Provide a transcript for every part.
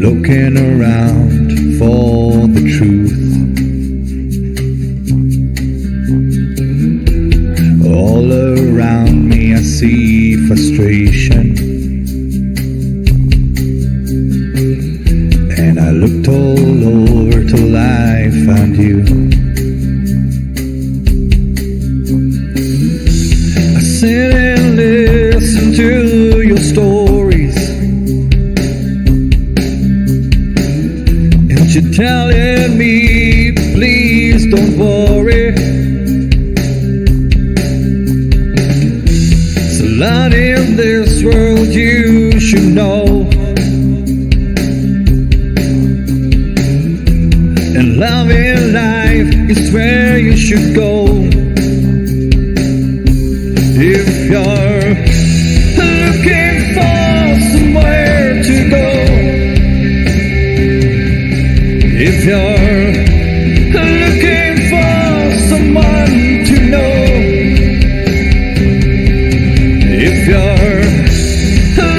looking around for the truth. All around me I see frustration, and I looked all over till I found you. I sit and listen to your stories, and you're telling me, please don't worry. There's a lot in this world you should know, and love in life is where you should go. If you're looking for somewhere to go, if you're looking for someone to know, if you're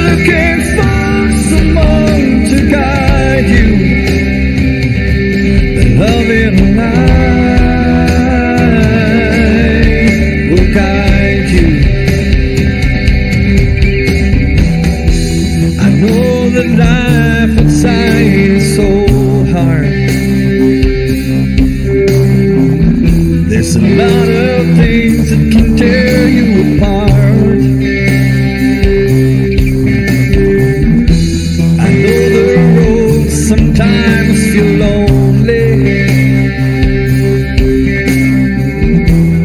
looking for someone to guide you, then love in life will guide you. I know that life outside is so hard. There's a lot of things that can tear you apart. I know the roads sometimes feel lonely,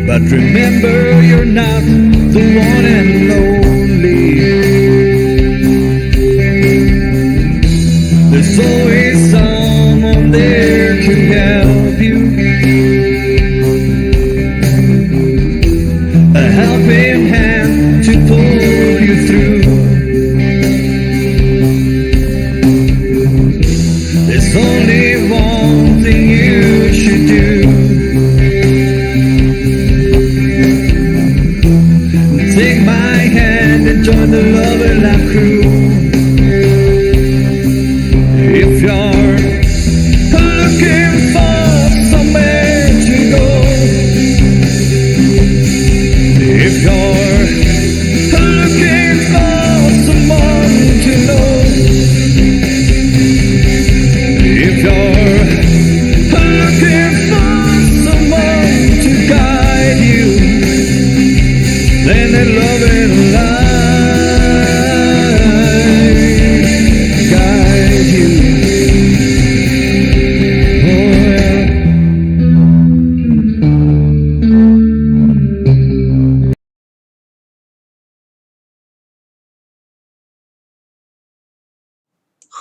but remember you're not the one and only. There's always someone there to help you, a helping hand to pull you through. There's only one thing you should do: take my hand and join the Love and Life crew. If you're looking for somewhere to go, if you're looking for someone to know, if you're looking for someone to guide you, then let love and life guide you.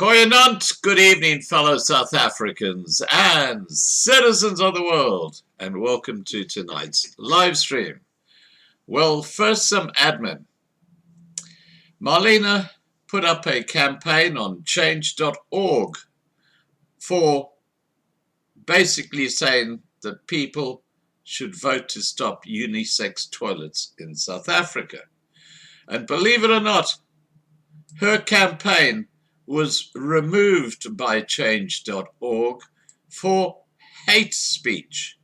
Goeienaand, good evening, fellow South Africans and citizens of the world, and welcome to tonight's live stream. Well, first some admin. Marlena put up a campaign on change.org for basically saying that people should vote to stop unisex toilets in South Africa. And believe it or not, her campaign was removed by change.org for hate speech.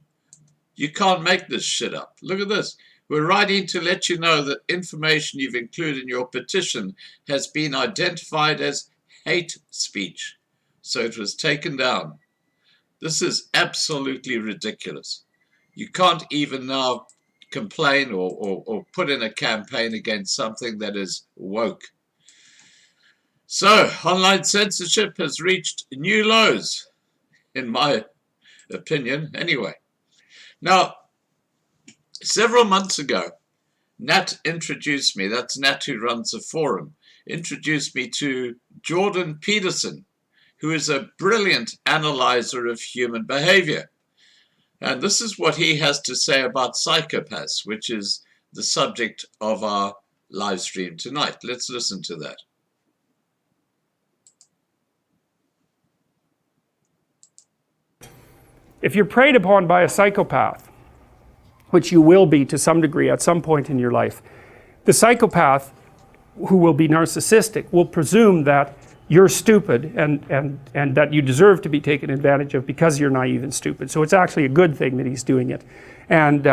You can't make this shit up. Look at this. We're writing to let you know that information you've included in your petition has been identified as hate speech. So it was taken down. This is absolutely ridiculous. You can't even now complain or put in a campaign against something that is woke. So, online censorship has reached new lows, in my opinion, anyway. Now, several months ago, Nat introduced me, that's Nat who runs the forum, introduced me to Jordan Peterson, who is a brilliant analyzer of human behavior. And this is what he has to say about psychopaths, which is the subject of our live stream tonight. Let's listen to that. If you're preyed upon by a psychopath, which you will be to some degree at some point in your life, the psychopath, who will be narcissistic, will presume that you're stupid and that you deserve to be taken advantage of because you're naive and stupid. So it's actually a good thing that he's doing it. And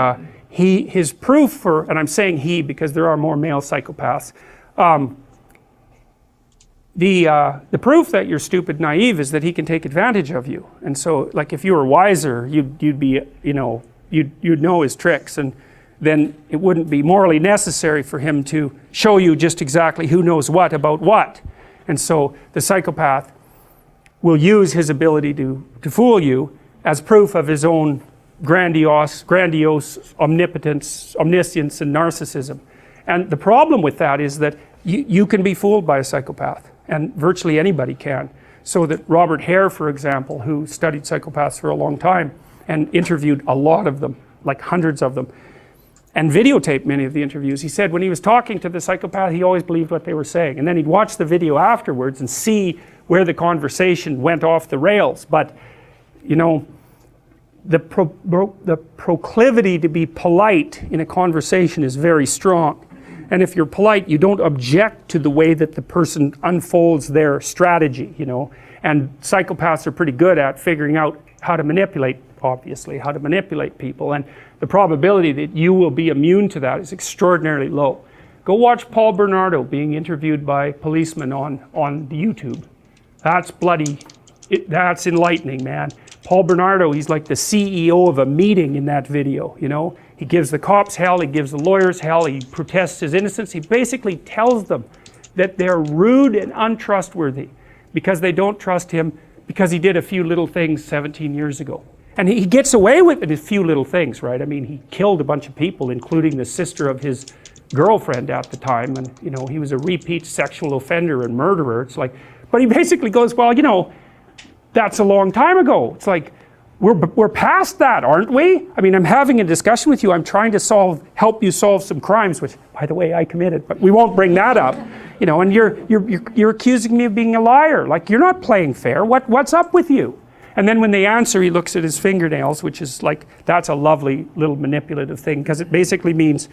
his proof for, and I'm saying he because there are more male psychopaths, the proof that you're stupid, naive, is that he can take advantage of you. And so, like, if you were wiser, you'd be, you'd know his tricks, and then it wouldn't be morally necessary for him to show you just exactly who knows what about what. And so the psychopath will use his ability to fool you as proof of his own grandiose omnipotence, omniscience, and narcissism. And the problem with that is that you can be fooled by a psychopath, and virtually anybody can. So that Robert Hare, for example, who studied psychopaths for a long time and interviewed a lot of them, like hundreds of them, and videotaped many of the interviews, he said when he was talking to the psychopath, he always believed what they were saying. And then he'd watch the video afterwards and see where the conversation went off the rails. But, the proclivity to be polite in a conversation is very strong. And if you're polite, you don't object to the way that the person unfolds their strategy, And psychopaths are pretty good at figuring out how to manipulate, obviously, how to manipulate people. And the probability that you will be immune to that is extraordinarily low. Go watch Paul Bernardo being interviewed by policemen on YouTube. That's that's enlightening, man. Paul Bernardo, he's like the CEO of a meeting in that video, He gives the cops hell, he gives the lawyers hell, he protests his innocence. He basically tells them that they're rude and untrustworthy because they don't trust him because he did a few little things 17 years ago. And he gets away with it, a few little things, right? I mean, he killed a bunch of people, including the sister of his girlfriend at the time. And, he was a repeat sexual offender and murderer. It's like, but he basically goes, well, that's a long time ago. It's like, we're past that, aren't we? I mean, I'm having a discussion with you. I'm trying to help you solve some crimes, which, by the way, I committed, but we won't bring that up. And you're accusing me of being a liar. Like, you're not playing fair. What's up with you? And then when they answer, he looks at his fingernails, which is like, that's a lovely little manipulative thing, because it basically means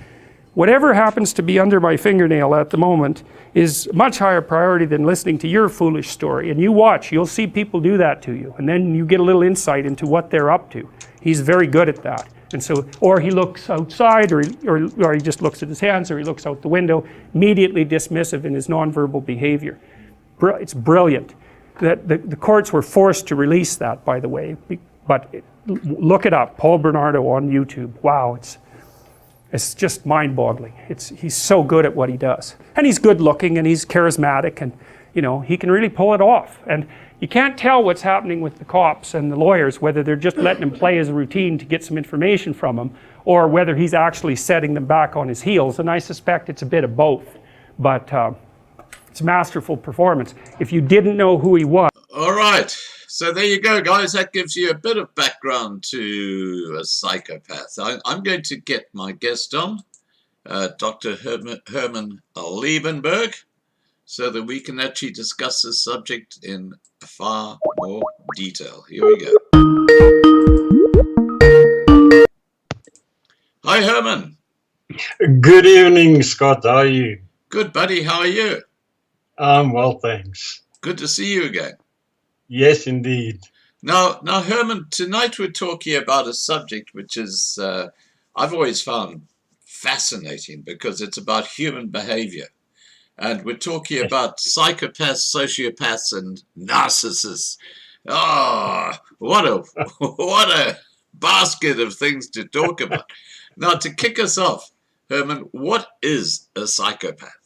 whatever happens to be under my fingernail at the moment is much higher priority than listening to your foolish story. And you watch, you'll see people do that to you. And then you get a little insight into what they're up to. He's very good at that. And so, or he looks outside, or he just looks at his hands, or he looks out the window, immediately dismissive in his nonverbal behavior. It's brilliant. The courts were forced to release that, by the way. But look it up, Paul Bernardo on YouTube. Wow, it's just mind-boggling. He's so good at what he does. And he's good-looking, and he's charismatic, and he can really pull it off. And you can't tell what's happening with the cops and the lawyers, whether they're just letting him play as a routine to get some information from him, or whether he's actually setting them back on his heels. And I suspect it's a bit of both. But it's masterful performance. If you didn't know who he was. All right. So there you go, guys. That gives you a bit of background to a psychopath. I'm going to get my guest on, Dr. Hermann Liebenberg, so that we can actually discuss this subject in far more detail. Here we go. Hi, Hermann. Good evening, Scott. How are you? Good, buddy. How are you? I'm well, thanks. Good to see you again. Yes, indeed. Now, Hermann, tonight we're talking about a subject which is, I've always found fascinating because it's about human behavior. And we're talking about psychopaths, sociopaths, and narcissists. Oh, what a basket of things to talk about. Now, to kick us off, Hermann, what is a psychopath?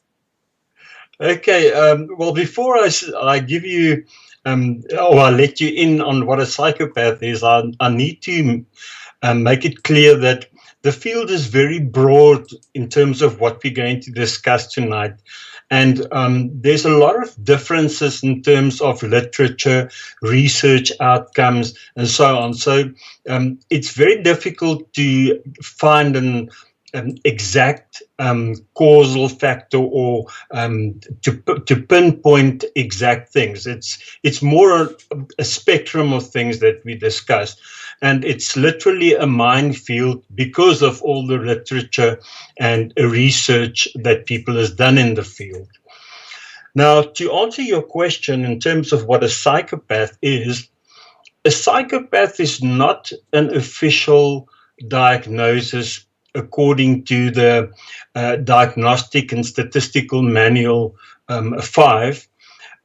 Okay, well, before I give you, or I let you in on what a psychopath is, I need to make it clear that the field is very broad in terms of what we're going to discuss tonight. And there's a lot of differences in terms of literature, research outcomes, and so on. So it's very difficult to find an exact causal factor or to pinpoint exact things. It's more a spectrum of things that we discuss. And it's literally a minefield because of all the literature and research that people has done in the field. Now, to answer your question in terms of what a psychopath is, a psychopath is not an official diagnosis according to the Diagnostic and Statistical Manual 5.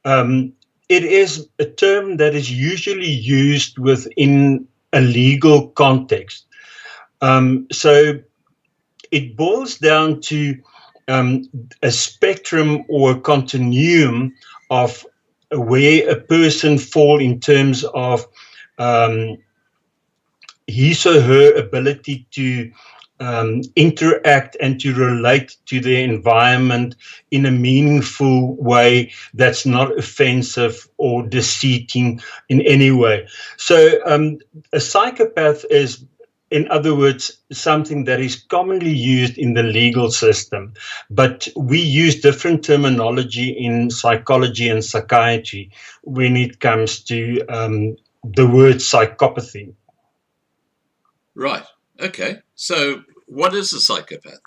It is a term that is usually used within a legal context. So it boils down to a spectrum or a continuum of where a person falls in terms of his or her ability to interact and to relate to their environment in a meaningful way that's not offensive or deceiving in any way. So a psychopath is, in other words, something that is commonly used in the legal system, but we use different terminology in psychology and psychiatry when it comes to the word psychopathy. Right. Okay. So what is a psychopath?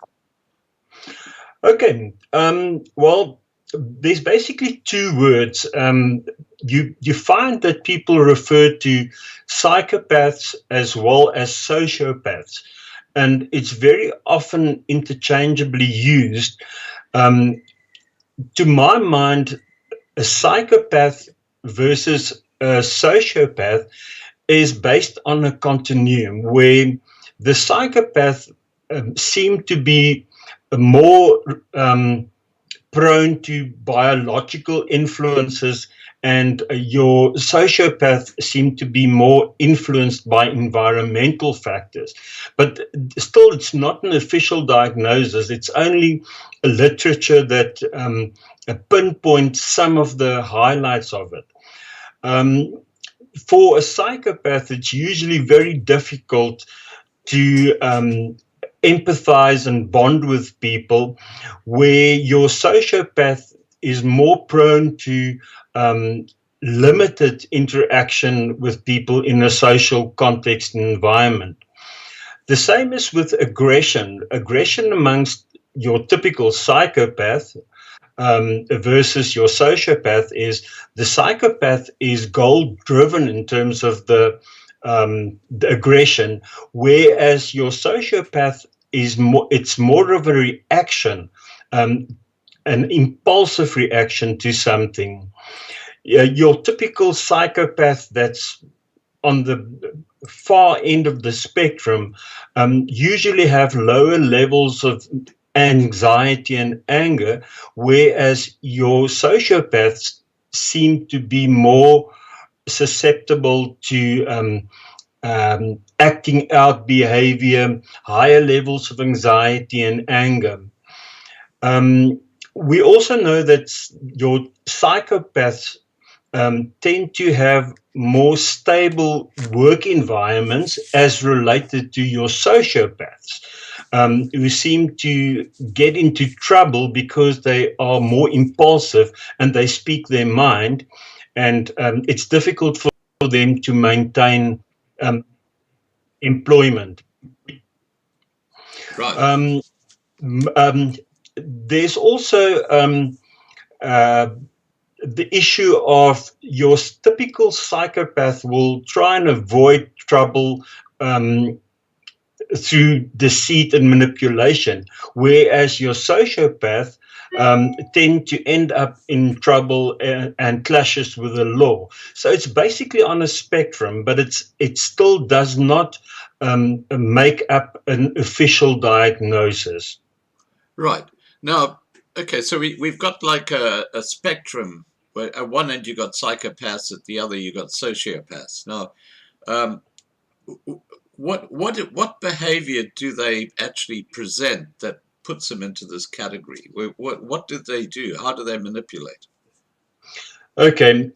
Okay. Well, there's basically two words. You find that people refer to psychopaths as well as sociopaths, and it's very often interchangeably used. To my mind, a psychopath versus a sociopath is based on a continuum where the psychopath seem to be more prone to biological influences, and your sociopath seem to be more influenced by environmental factors. But still, it's not an official diagnosis. It's only a literature that pinpoints some of the highlights of it. For a psychopath, it's usually very difficult to empathize and bond with people, where your sociopath is more prone to limited interaction with people in a social context and environment. The same is with aggression. Aggression amongst your typical psychopath versus your sociopath is the psychopath is goal-driven in terms of the aggression, whereas your sociopath is more of a reaction, an impulsive reaction to something. Your typical psychopath that's on the far end of the spectrum usually have lower levels of anxiety and anger, whereas your sociopaths seem to be more susceptible to acting out behavior, higher levels of anxiety and anger. We also know that your psychopaths tend to have more stable work environments as related to your sociopaths, who seem to get into trouble because they are more impulsive and they speak their mind, and it's difficult for them to maintain employment. Right. There's also the issue of your typical psychopath will try and avoid trouble through deceit and manipulation, whereas your sociopath tend to end up in trouble and clashes with the law. So it's basically on a spectrum, but it still does not make up an official diagnosis. Right. Now, okay, so we've got like a spectrum where at one end you got psychopaths, at the other you got sociopaths. Now, what behavior do they actually present that puts them into this category? What do they do? How do they manipulate? Okay.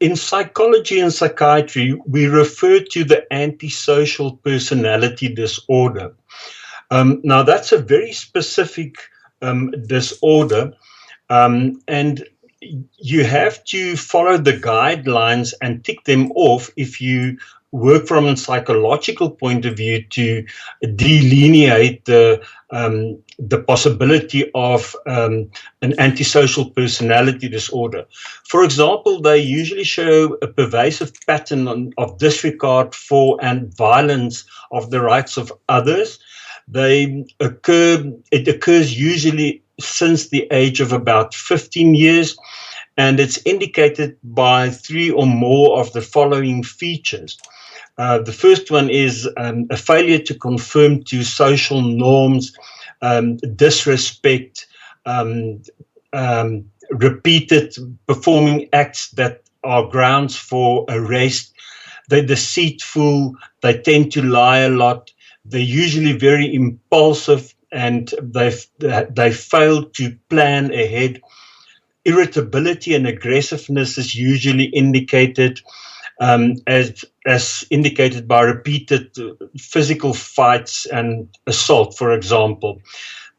In psychology and psychiatry, we refer to the antisocial personality disorder. Now, that's a very specific disorder, and you have to follow the guidelines and tick them off if you work from a psychological point of view to delineate the possibility of an antisocial personality disorder. For example, they usually show a pervasive pattern of disregard for and violence of the rights of others. It occurs usually since the age of about 15 years, and it's indicated by 3 or more of the following features. The first one is a failure to conform to social norms, disrespect, repeated performing acts that are grounds for arrest. They're deceitful, they tend to lie a lot, they're usually very impulsive, and they fail to plan ahead. Irritability and aggressiveness is usually indicated, as indicated by repeated physical fights and assault, for example.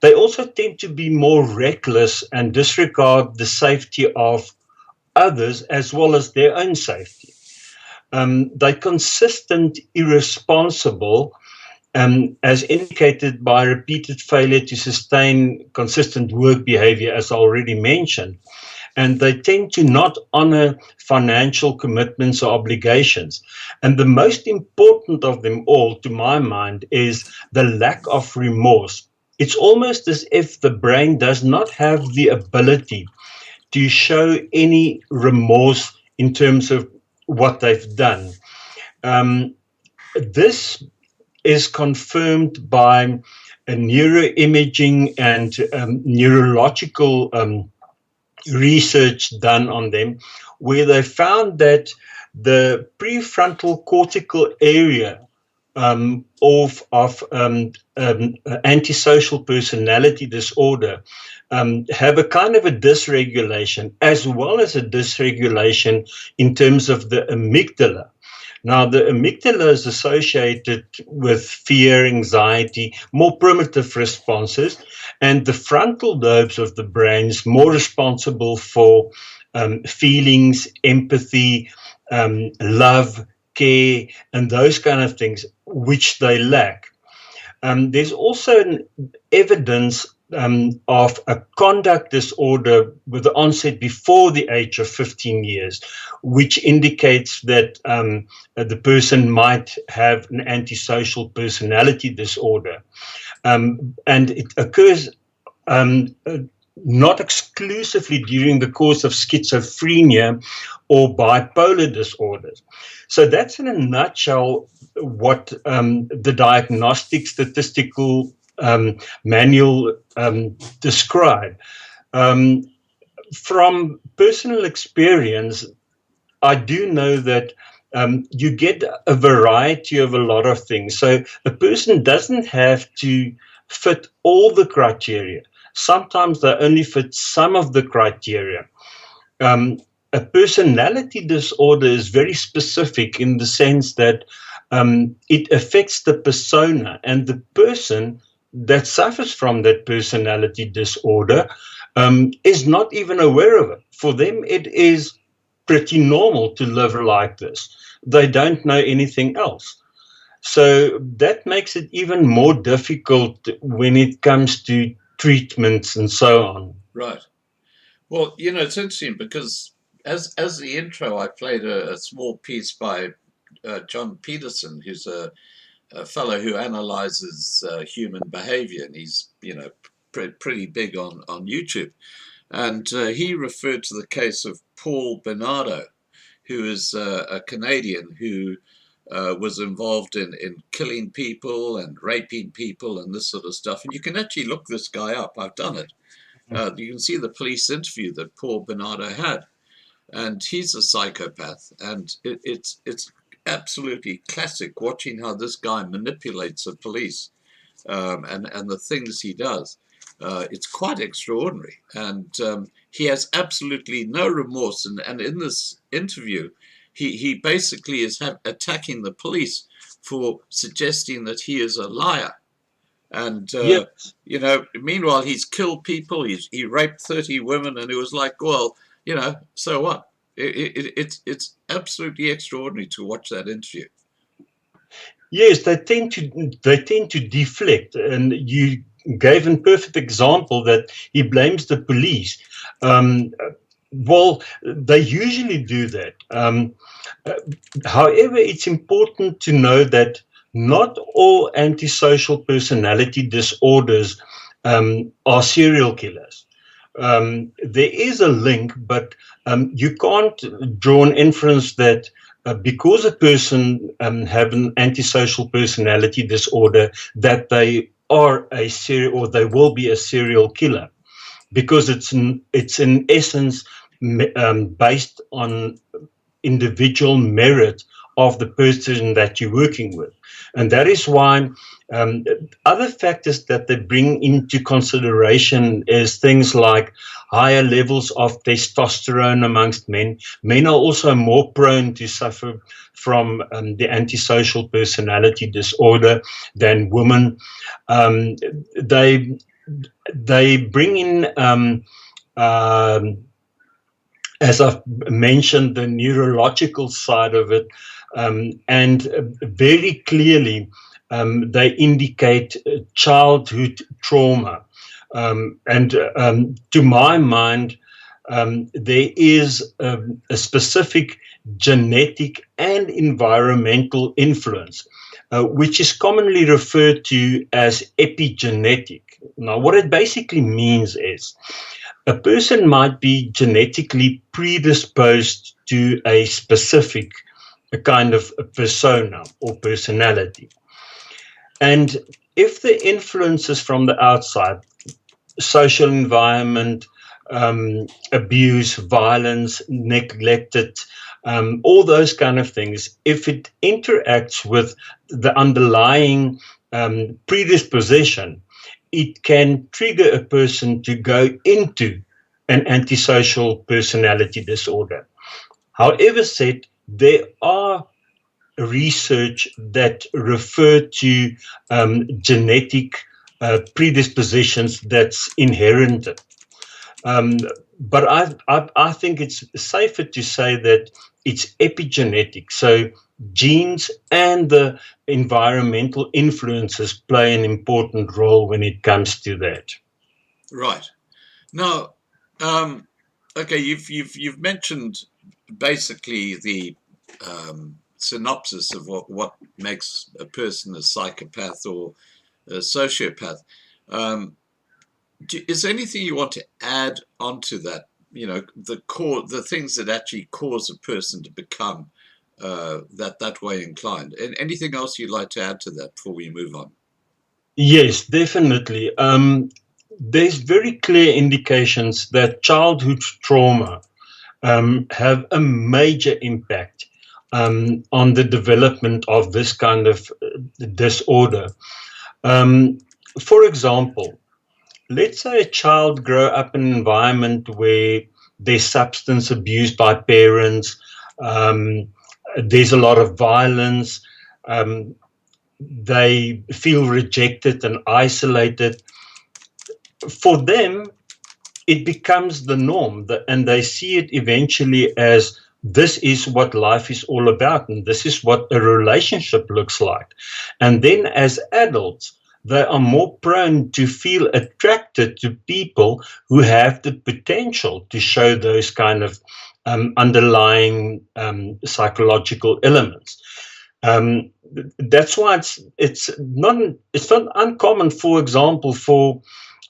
They also tend to be more reckless and disregard the safety of others as well as their own safety. They're consistent, irresponsible, as indicated by repeated failure to sustain consistent work behavior, as I already mentioned. And they tend to not honor financial commitments or obligations. And the most important of them all, to my mind, is the lack of remorse. It's almost as if the brain does not have the ability to show any remorse in terms of what they've done. This is confirmed by a neuroimaging and neurological research done on them, where they found that the prefrontal cortical area of antisocial personality disorder have a kind of a dysregulation, as well as a dysregulation in terms of the amygdala. Now, the amygdala is associated with fear, anxiety, more primitive responses, and the frontal lobes of the brain is more responsible for feelings, empathy, love, care, and those kind of things, which they lack. There's also evidence of a conduct disorder with the onset before the age of 15 years, which indicates that the person might have an antisocial personality disorder. And it occurs not exclusively during the course of schizophrenia or bipolar disorders. So that's in a nutshell what the diagnostic statistical manual describe. From personal experience, I do know that you get a variety of a lot of things. So a person doesn't have to fit all the criteria. Sometimes they only fit some of the criteria. A personality disorder is very specific in the sense that it affects the persona, and the person that suffers from that personality disorder is not even aware of it. For them, it is pretty normal to live like this. They don't know anything else. So that makes it even more difficult when it comes to treatments and so on. Right. Well, you know, it's interesting because as the intro, I played a small piece by John Peterson, who's a fellow who analyzes human behavior, and he's, you know, pretty big on YouTube. And he referred to the case of Paul Bernardo, who is a Canadian who was involved in killing people and raping people and this sort of stuff. And you can actually look this guy up. I've done it. You can see the police interview that Paul Bernardo had. And he's a psychopath. And it's absolutely classic watching how this guy manipulates the police and the things he does. It's quite extraordinary. And he has absolutely no remorse. And in this interview, he basically is attacking the police for suggesting that he is a liar. And, you know, meanwhile, he's killed people. He raped 30 women. And it was like, well, you know, so what? It's absolutely extraordinary to watch that interview. Yes, they tend to deflect, and you gave a perfect example that he blames the police. Um, well, they usually do that. Uh, However, it's important to know that not all antisocial personality disorders are serial killers. There is a link, but you can't draw an inference that because a person have an antisocial personality disorder, that they are a serial or they will be a serial killer, because it's in essence based on individual merit of the person that you're working with. And that is why um, other factors that they bring into consideration is things like higher levels of testosterone amongst men. Men are also more prone to suffer from the antisocial personality disorder than women. Um, they they bring in um, as I've mentioned, the neurological side of it, and very clearly they indicate childhood trauma. And to my mind, there is a specific genetic and environmental influence, which is commonly referred to as epigenetic. Now, what it basically means is a person might be genetically predisposed to a specific kind of persona or personality. And if the influences from the outside, social environment, abuse, violence, neglected, all those kind of things, if it interacts with the underlying predisposition, it can trigger a person to go into an antisocial personality disorder. However said, there are research that refer to genetic predispositions that's inherited. Um, but I think it's safer to say that it's epigenetic. So genes and the environmental influences play an important role when it comes to that. Right. Now, okay, you've mentioned basically the synopsis of what makes a person a psychopath or a sociopath. Is there anything you want to add onto that? You know, the things that actually cause a person to become that way inclined. And anything else you'd like to add to that before we move on? Yes, definitely. There's very clear indications that childhood trauma have a major impact on the development of this kind of disorder. Um, for example, let's say a child grow up in an environment where there's substance abuse by parents, um, there's a lot of violence, um, they feel rejected and isolated. For them, it becomes the norm, and they see it eventually as this is what life is all about, and this is what a relationship looks like. And then as adults, they are more prone to feel attracted to people who have the potential to show those kind of underlying psychological elements. Um, that's why it's not uncommon, for example, for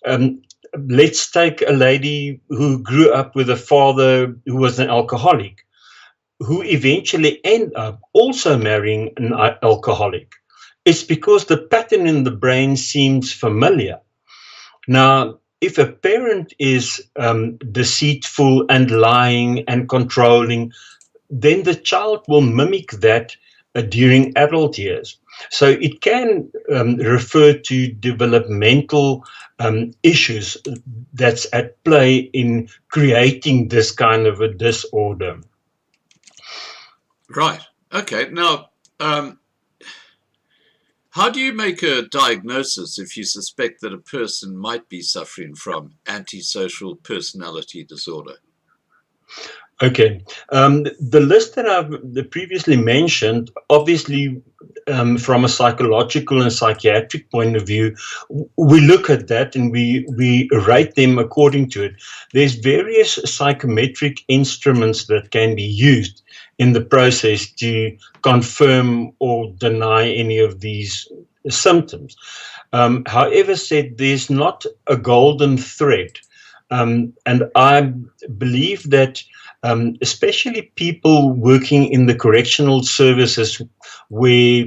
um, let's take a lady who grew up with a father who was an alcoholic, who eventually end up also marrying an alcoholic. It's because the pattern in the brain seems familiar. Now, if a parent is deceitful and lying and controlling, then the child will mimic that during adult years. So it can refer to developmental issues that's at play in creating this kind of a disorder. Right. Okay. Now, how do you make a diagnosis if you suspect that a person might be suffering from antisocial personality disorder? Okay. The list that I've previously mentioned, obviously, from a psychological and psychiatric point of view, we look at that and we rate them according to it. There's various psychometric instruments that can be used in the process to confirm or deny any of these symptoms. However said, there's not a golden thread. And I believe that especially people working in the correctional services, where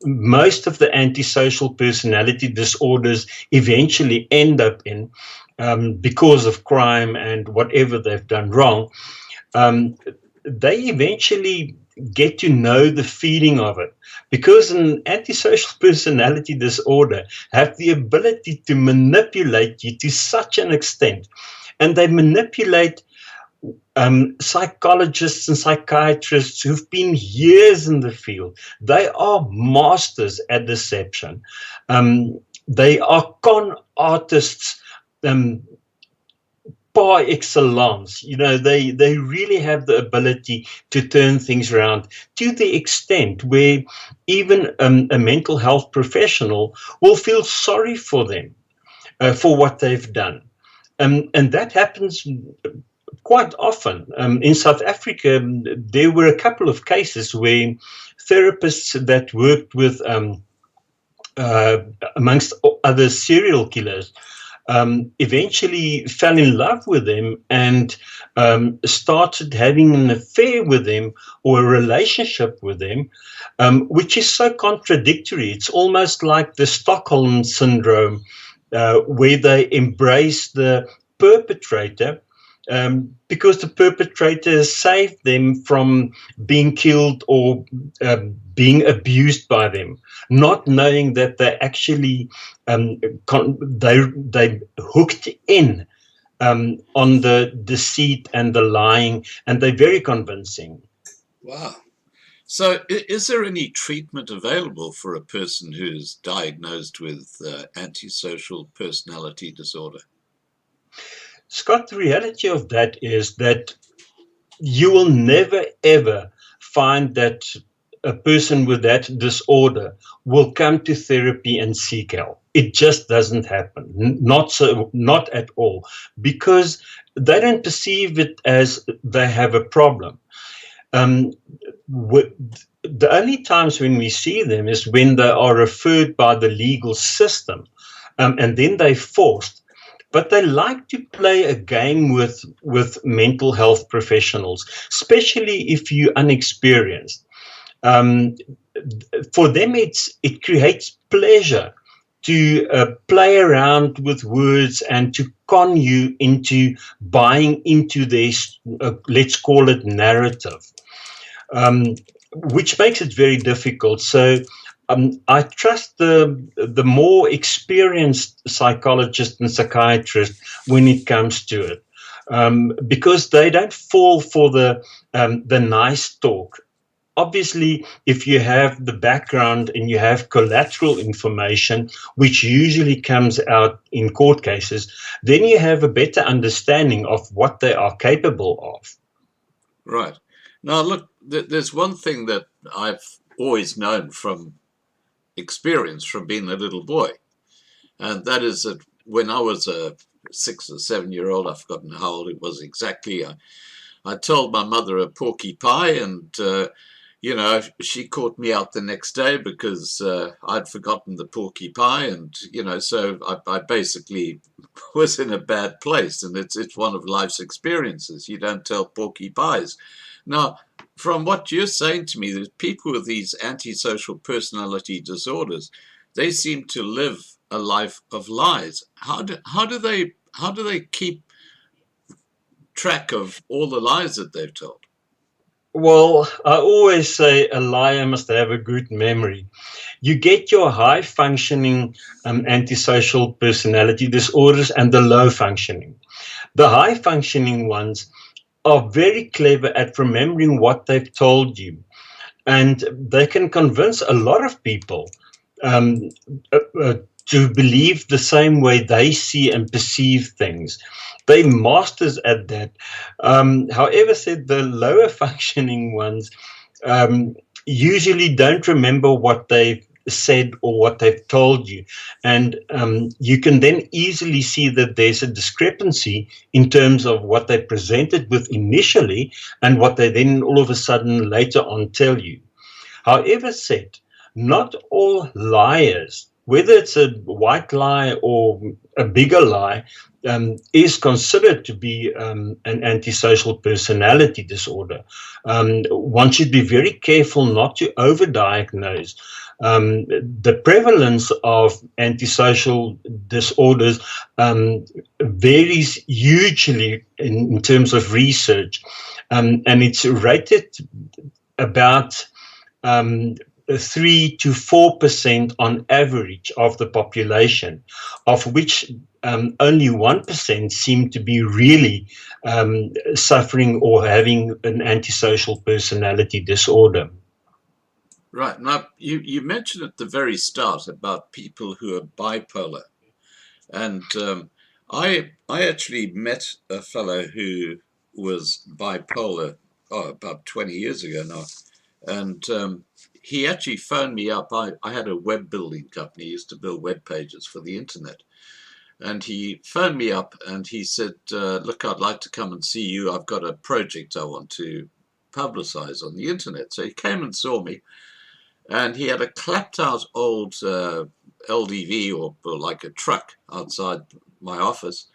most of the antisocial personality disorders eventually end up in, because of crime and whatever they've done wrong, they eventually get to know the feeling of it, because an antisocial personality disorder have the ability to manipulate you to such an extent, and they manipulate psychologists and psychiatrists who've been years in the field. They are masters at deception. They are con artists par excellence. You know, they really have the ability to turn things around to the extent where even a mental health professional will feel sorry for them for what they've done. And that happens quite often. In South Africa, there were a couple of cases where therapists that worked with, amongst other serial killers, eventually fell in love with them and started having an affair with them or a relationship with them, which is so contradictory. It's almost like the Stockholm syndrome, where they embrace the perpetrator, because the perpetrator saved them from being killed or being abused by them, not knowing that they actually they hooked in on the deceit and the lying, and they're very convincing. Wow. So is there any treatment available for a person who's diagnosed with antisocial personality disorder? Scott, the reality of that is that you will never, ever find that a person with that disorder will come to therapy and seek help. It just doesn't happen. Not at all, because they don't perceive it as they have a problem. The only times when we see them is when they are referred by the legal system, and then they're forced. But they like to play a game with mental health professionals, especially if you're unexperienced. For them, it creates pleasure to play around with words and to con you into buying into this, let's call it, narrative, which makes it very difficult. So I trust the more experienced psychologist and psychiatrist when it comes to it, because they don't fall for the nice talk. Obviously, if you have the background and you have collateral information, which usually comes out in court cases, then you have a better understanding of what they are capable of. Right. Now, look, there's one thing that I've always known from experience from being a little boy, and that is that when I was a 6 or 7 year old, I've forgotten how old it was exactly, I told my mother a porky pie, and you know, she caught me out the next day because I'd forgotten the porky pie, and you know, so I basically was in a bad place, and it's one of life's experiences. You don't tell porky pies. Now, from what you're saying to me, there's people with these antisocial personality disorders, they seem to live a life of lies. How do they keep track of all the lies that they've told? Well, I always say a liar must have a good memory. You get your high functioning antisocial personality disorders and the low functioning. The high functioning ones are very clever at remembering what they've told you, and they can convince a lot of people to believe the same way they see and perceive things. They masters at that. However, said the lower functioning ones usually don't remember what they've said or what they've told you, and you can then easily see that there's a discrepancy in terms of what they presented with initially and what they then all of a sudden later on tell you. However, said, not all liars, whether it's a white lie or a bigger lie, is considered to be an antisocial personality disorder. One should be very careful not to overdiagnose. The prevalence of antisocial disorders varies hugely in terms of research, and it's rated about 3 to 4% on average of the population, of which only 1% seem to be really suffering or having an antisocial personality disorder. Right. Now, you mentioned at the very start about people who are bipolar. And I actually met a fellow who was bipolar about 20 years ago now. And he actually phoned me up. I had a web building company, used to build web pages for the internet. And he phoned me up and he said, look, I'd like to come and see you. I've got a project I want to publicize on the internet. So he came and saw me. And he had a clapped out old LDV or like a truck outside my office.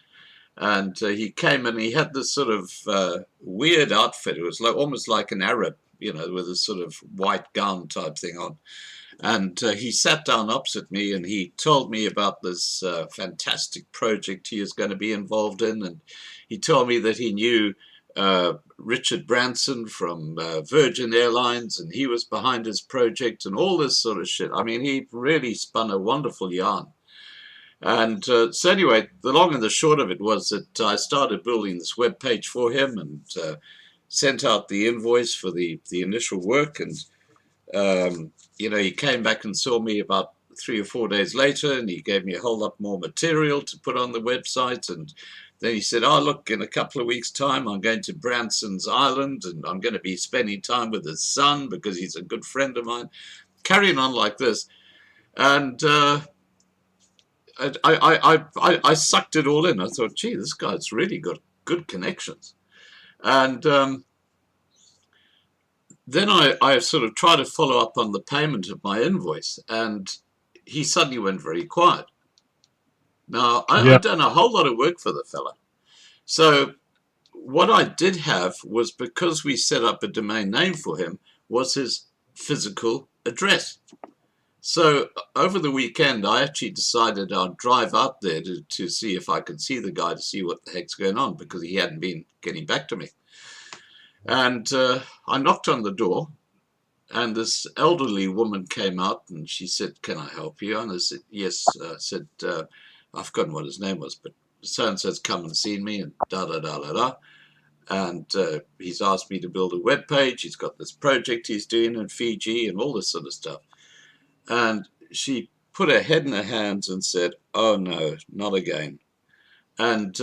And he came and he had this sort of weird outfit. It was like almost like an Arab, you know, with a sort of white gown type thing on. And he sat down opposite me and he told me about this fantastic project he is going to be involved in. And he told me that he knew Richard Branson from Virgin Airlines, and he was behind his project and all this sort of shit. I mean, he really spun a wonderful yarn. And so anyway, the long and the short of it was that I started building this web page for him and sent out the invoice for the initial work. And, you know, he came back and saw me about 3 or 4 days later, and he gave me a whole lot more material to put on the website. And then he said, oh, look, in a couple of weeks' time, I'm going to Branson's Island, and I'm going to be spending time with his son because he's a good friend of mine. Carrying on like this. And I sucked it all in. I thought, gee, this guy's really got good connections. And then I sort of tried to follow up on the payment of my invoice, and he suddenly went very quiet. Now, I've done a whole lot of work for the fella. So what I did have was, because we set up a domain name for him, was his physical address. So over the weekend, I actually decided I'd drive out there to see if I could see the guy, to see what the heck's going on, because he hadn't been getting back to me. And I knocked on the door, and this elderly woman came out, and she said, can I help you? And I said, yes. I said, I've forgotten what his name was, but so-and-so's come and seen me, and da-da-da-da-da. And he's asked me to build a web page. He's got this project he's doing in Fiji and all this sort of stuff. And she put her head in her hands and said, oh, no, not again. And,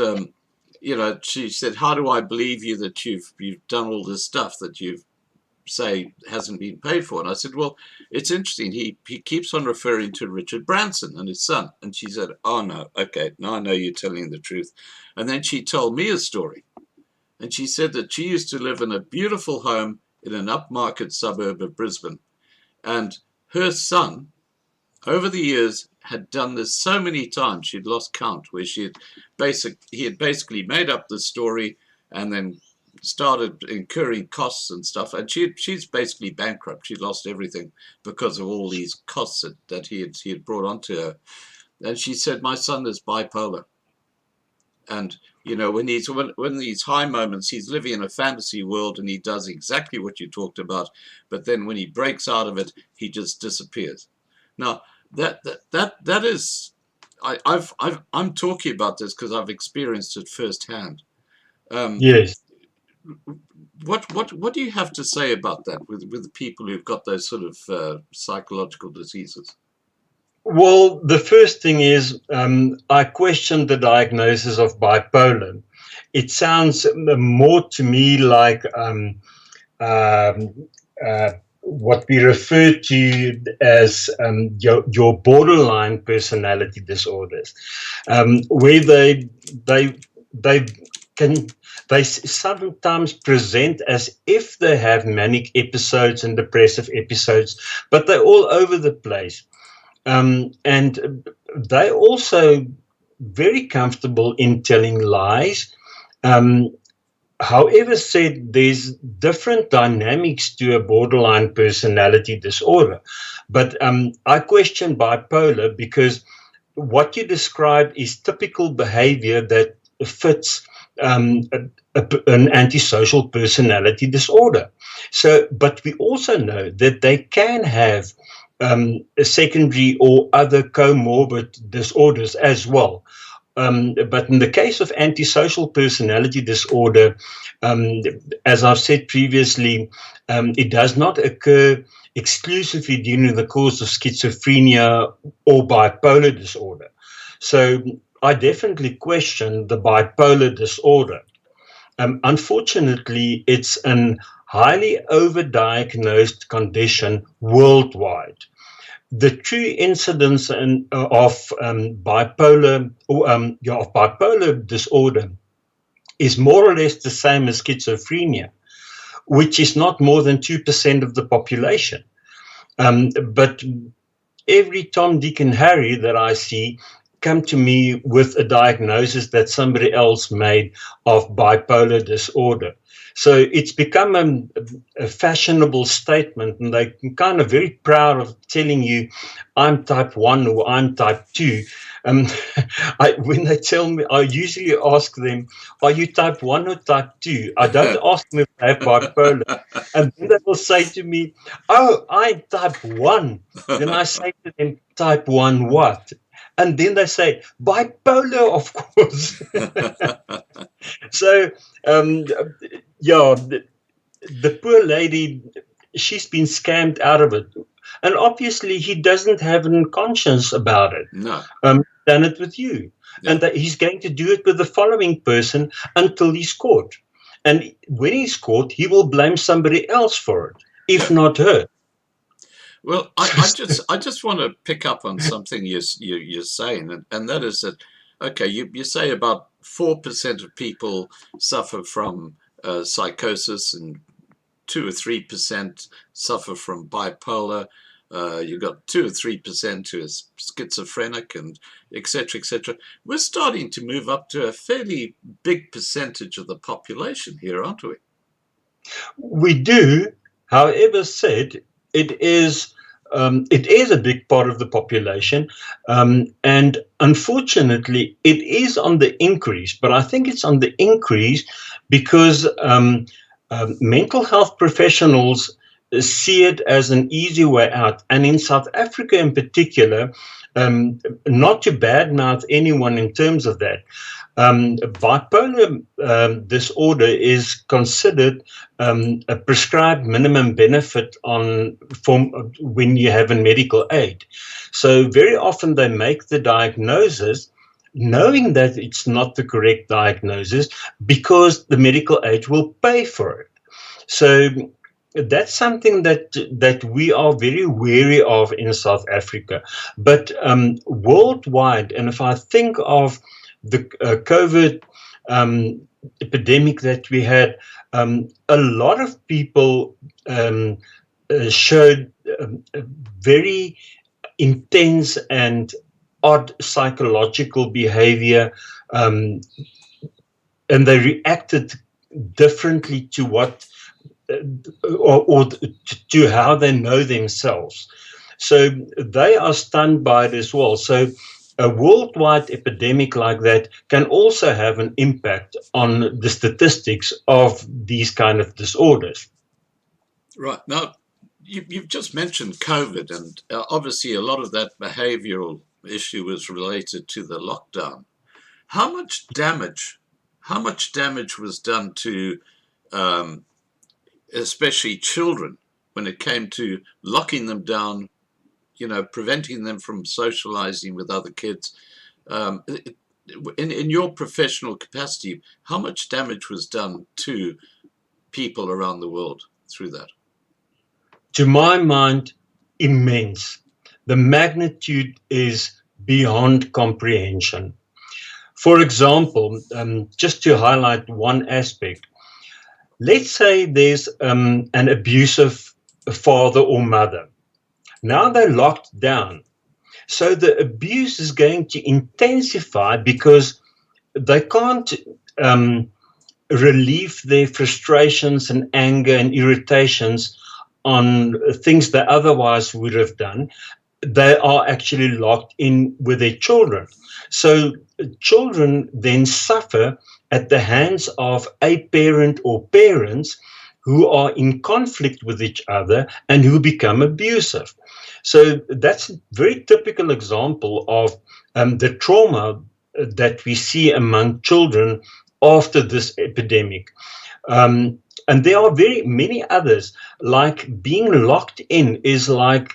you know, she said, how do I believe you that you've done all this stuff that you've say hasn't been paid for? And I said, well, it's interesting. He keeps on referring to Richard Branson and his son. And she said, oh, no, okay, now I know you're telling the truth. And then she told me a story. And she said that she used to live in a beautiful home in an upmarket suburb of Brisbane. And her son, over the years, had done this so many times she'd lost count, where he had basically made up the story and then started incurring costs and stuff, and she's basically bankrupt. She lost everything because of all these costs that he had brought onto her. And she said, my son is bipolar, and you know, when these high moments, he's living in a fantasy world and he does exactly what you talked about, but then when he breaks out of it, he just disappears. Now that is, I'm talking about this because I've experienced it firsthand. Yes. What do you have to say about that with people who've got those sort of psychological diseases? Well, the first thing is I question the diagnosis of bipolar. It sounds more to me like um, what we refer to as your borderline personality disorders, where they they can they sometimes present as if they have manic episodes and depressive episodes, but they're all over the place. And they also very comfortable in telling lies. Um, However said, there's different dynamics to a borderline personality disorder. But I question bipolar because what you describe is typical behavior that fits an antisocial personality disorder. So, but we also know that they can have a secondary or other comorbid disorders as well. But in the case of antisocial personality disorder, um, as I've said previously, it does not occur exclusively during the course of schizophrenia or bipolar disorder. So I definitely question the bipolar disorder. Unfortunately, it's an highly overdiagnosed condition worldwide. The true incidence of bipolar disorder is more or less the same as schizophrenia, which is not more than 2% of the population. But every Tom, Dick, and Harry that I see come to me with a diagnosis that somebody else made of bipolar disorder. So it's become a fashionable statement, and they're kind of very proud of telling you, I'm type 1 or I'm type 2. Um, when they tell me, I usually ask them, are you type 1 or type 2? I don't ask them if they have bipolar. And then they will say to me, oh, I'm type 1. Then I say to them, type 1 what? And then they say, bipolar, of course. So, um, yeah, the poor lady, she's been scammed out of it. And obviously, he doesn't have a conscience about it. No. Done it with you. Yeah. And that he's going to do it with the following person until he's caught. And when he's caught, he will blame somebody else for it, if not her. Well, I just want to pick up on something you're saying, and that is that, okay, you say about 4% of people suffer from psychosis, and 2 or 3% suffer from bipolar. You've got 2 or 3% who is schizophrenic, and etc. etc. We're starting to move up to a fairly big percentage of the population here, aren't we? We do, however said, it is a big part of the population, and unfortunately, it is on the increase. But I think it's on the increase because mental health professionals see it as an easy way out, and in South Africa, in particular, not to badmouth anyone in terms of that. Bipolar disorder is considered a prescribed minimum benefit when you have a medical aid. So very often they make the diagnosis knowing that it's not the correct diagnosis because the medical aid will pay for it. So that's something that we are very wary of in South Africa. But worldwide, and if I think of the COVID epidemic that we had, a lot of people showed very intense and odd psychological behavior, and they reacted differently to what or to how they know themselves. So they are stunned by it as well. So a worldwide epidemic like that can also have an impact on the statistics of these kind of disorders. Right. Now, you've just mentioned COVID, and obviously a lot of that behavioral issue was related to the lockdown. How much damage was done to especially children when it came to locking them down, preventing them from socializing with other kids. In your professional capacity, how much damage was done to people around the world through that? To my mind, immense. The magnitude is beyond comprehension. For example, just to highlight one aspect, let's say there's an abusive father or mother. Now they're locked down. So the abuse is going to intensify because they can't relieve their frustrations and anger and irritations on things they otherwise would have done. They are actually locked in with their children. So children then suffer at the hands of a parent or parents who are in conflict with each other and who become abusive. So that's a very typical example of the trauma that we see among children after this epidemic. And there are very many others, like being locked in is like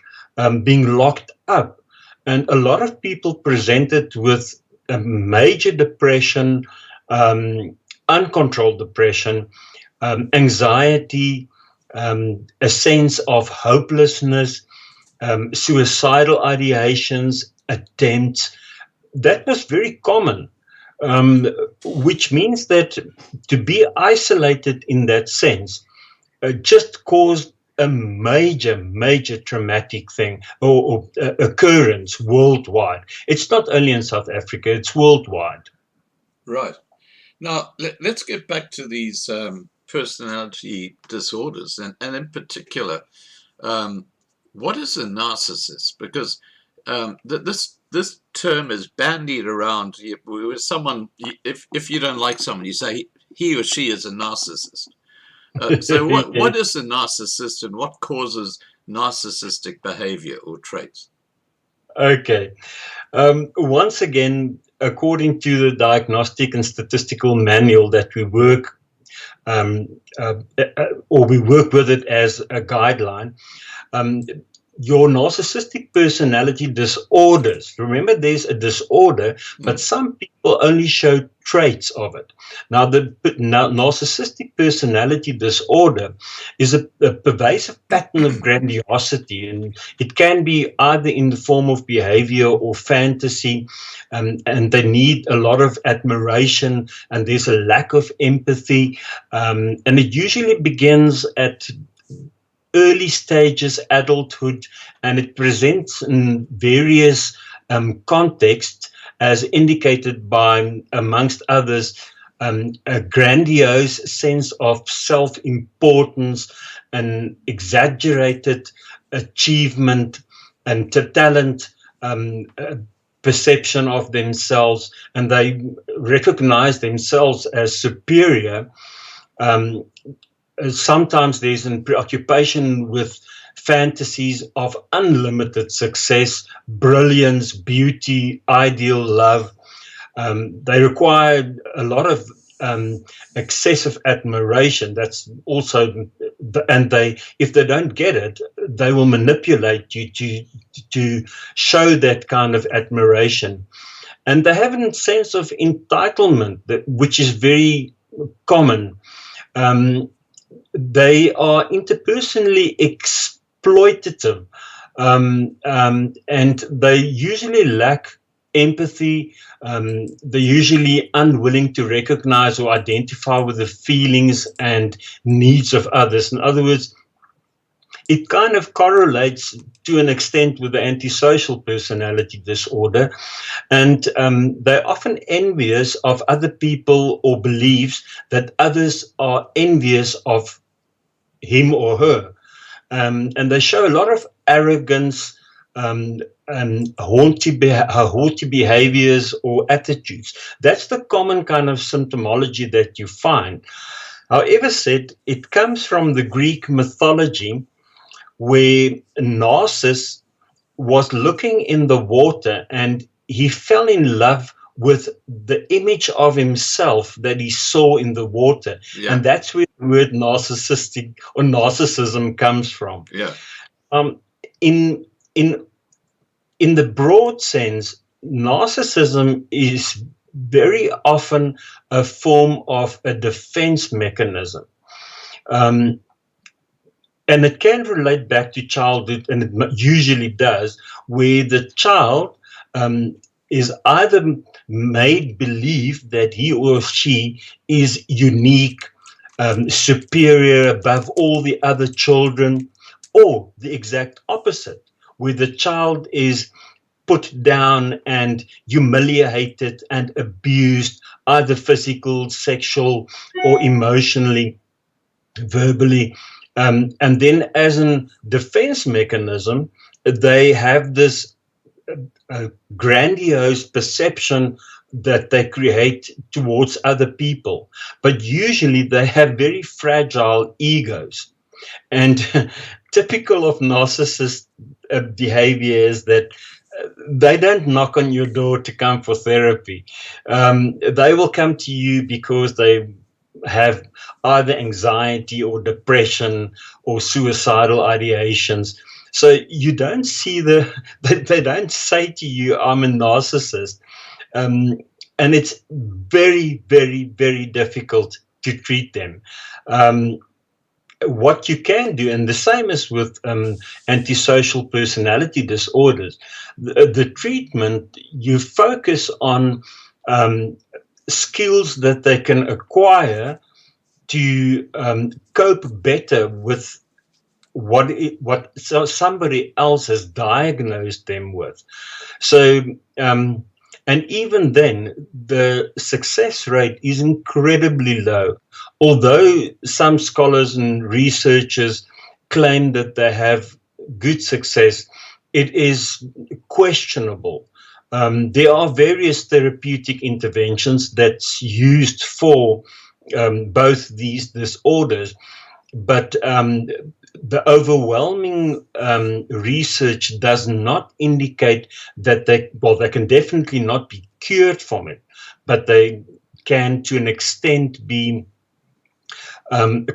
being locked up. And a lot of people presented with a major depression, uncontrolled depression, anxiety, a sense of hopelessness, suicidal ideations, attempts. That was very common, which means that to be isolated in that sense just caused a major traumatic thing or occurrence worldwide. It's not only in South Africa, it's worldwide. Right. Now, let's get back to these personality disorders, and in particular, what is a narcissist? Because this term is bandied around with someone. If you don't like someone, you say he or she is a narcissist. So what is a narcissist, and what causes narcissistic behavior or traits? Okay. Once again, according to the Diagnostic and Statistical Manual that we work, or we work with it as a guideline, your narcissistic personality disorders. Remember, there's a disorder, but some people only show traits of it. Now, the narcissistic personality disorder is a pervasive pattern of grandiosity, and it can be either in the form of behavior or fantasy, and they need a lot of admiration, and there's a lack of empathy, and it usually begins at early stages, adulthood, and it presents in various contexts, as indicated by, amongst others, a grandiose sense of self-importance, an exaggerated achievement, and talent, perception of themselves, and they recognize themselves as superior. Sometimes there's a preoccupation with fantasies of unlimited success, brilliance, beauty, ideal love. They require a lot of excessive admiration. That's also, and if they don't get it, they will manipulate you to show that kind of admiration. And they have a sense of entitlement, which is very common. They are interpersonally exploitative, and they usually lack empathy. They're usually unwilling to recognize or identify with the feelings and needs of others. In other words, it kind of correlates to an extent with the antisocial personality disorder, and they're often envious of other people or believes that others are envious of him or her, and they show a lot of arrogance and haughty behaviors or attitudes. That's the common kind of symptomology that you find. However said, it comes from the Greek mythology, where Narcissus was looking in the water and he fell in love with the image of himself that he saw in the water. Yeah. And that's where the word narcissistic or narcissism comes from. Yeah. In in the broad sense, narcissism is very often a form of a defense mechanism. And it can relate back to childhood, and it usually does, where the child is either made believe that he or she is unique, superior, above all the other children, or the exact opposite, where the child is put down and humiliated and abused, either physical, sexual, or emotionally, verbally. And then as a defense mechanism, they have this grandiose perception that they create towards other people. But usually they have very fragile egos. And typical of narcissist behavior is that they don't knock on your door to come for therapy. They will come to you because they have either anxiety or depression or suicidal ideations. So you don't see they don't say to you, I'm a narcissist. And it's very, very, very difficult to treat them. What you can do, and the same as with antisocial personality disorders, the treatment, you focus on skills that they can acquire to cope better with what somebody else has diagnosed them with. So, and even then, the success rate is incredibly low. Although some scholars and researchers claim that they have good success, it is questionable. There are various therapeutic interventions that's used for both these disorders, but the overwhelming research does not indicate that they can definitely not be cured from it, but they can, to an extent, be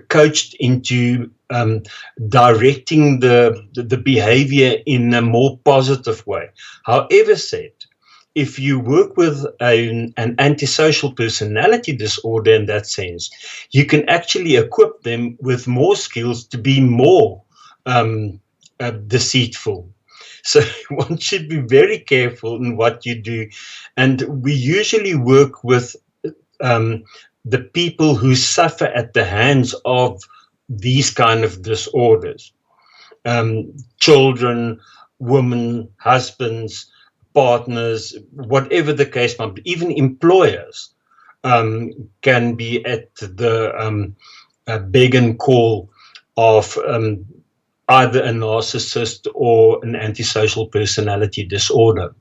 coached into directing the behavior in a more positive way. However said, if you work with an antisocial personality disorder in that sense, you can actually equip them with more skills to be more deceitful. So one should be very careful in what you do. And we usually work with the people who suffer at the hands of these kind of disorders. Children, women, husbands, partners, whatever the case might be, even employers can be at the beg and call of either a narcissist or an antisocial personality disorder.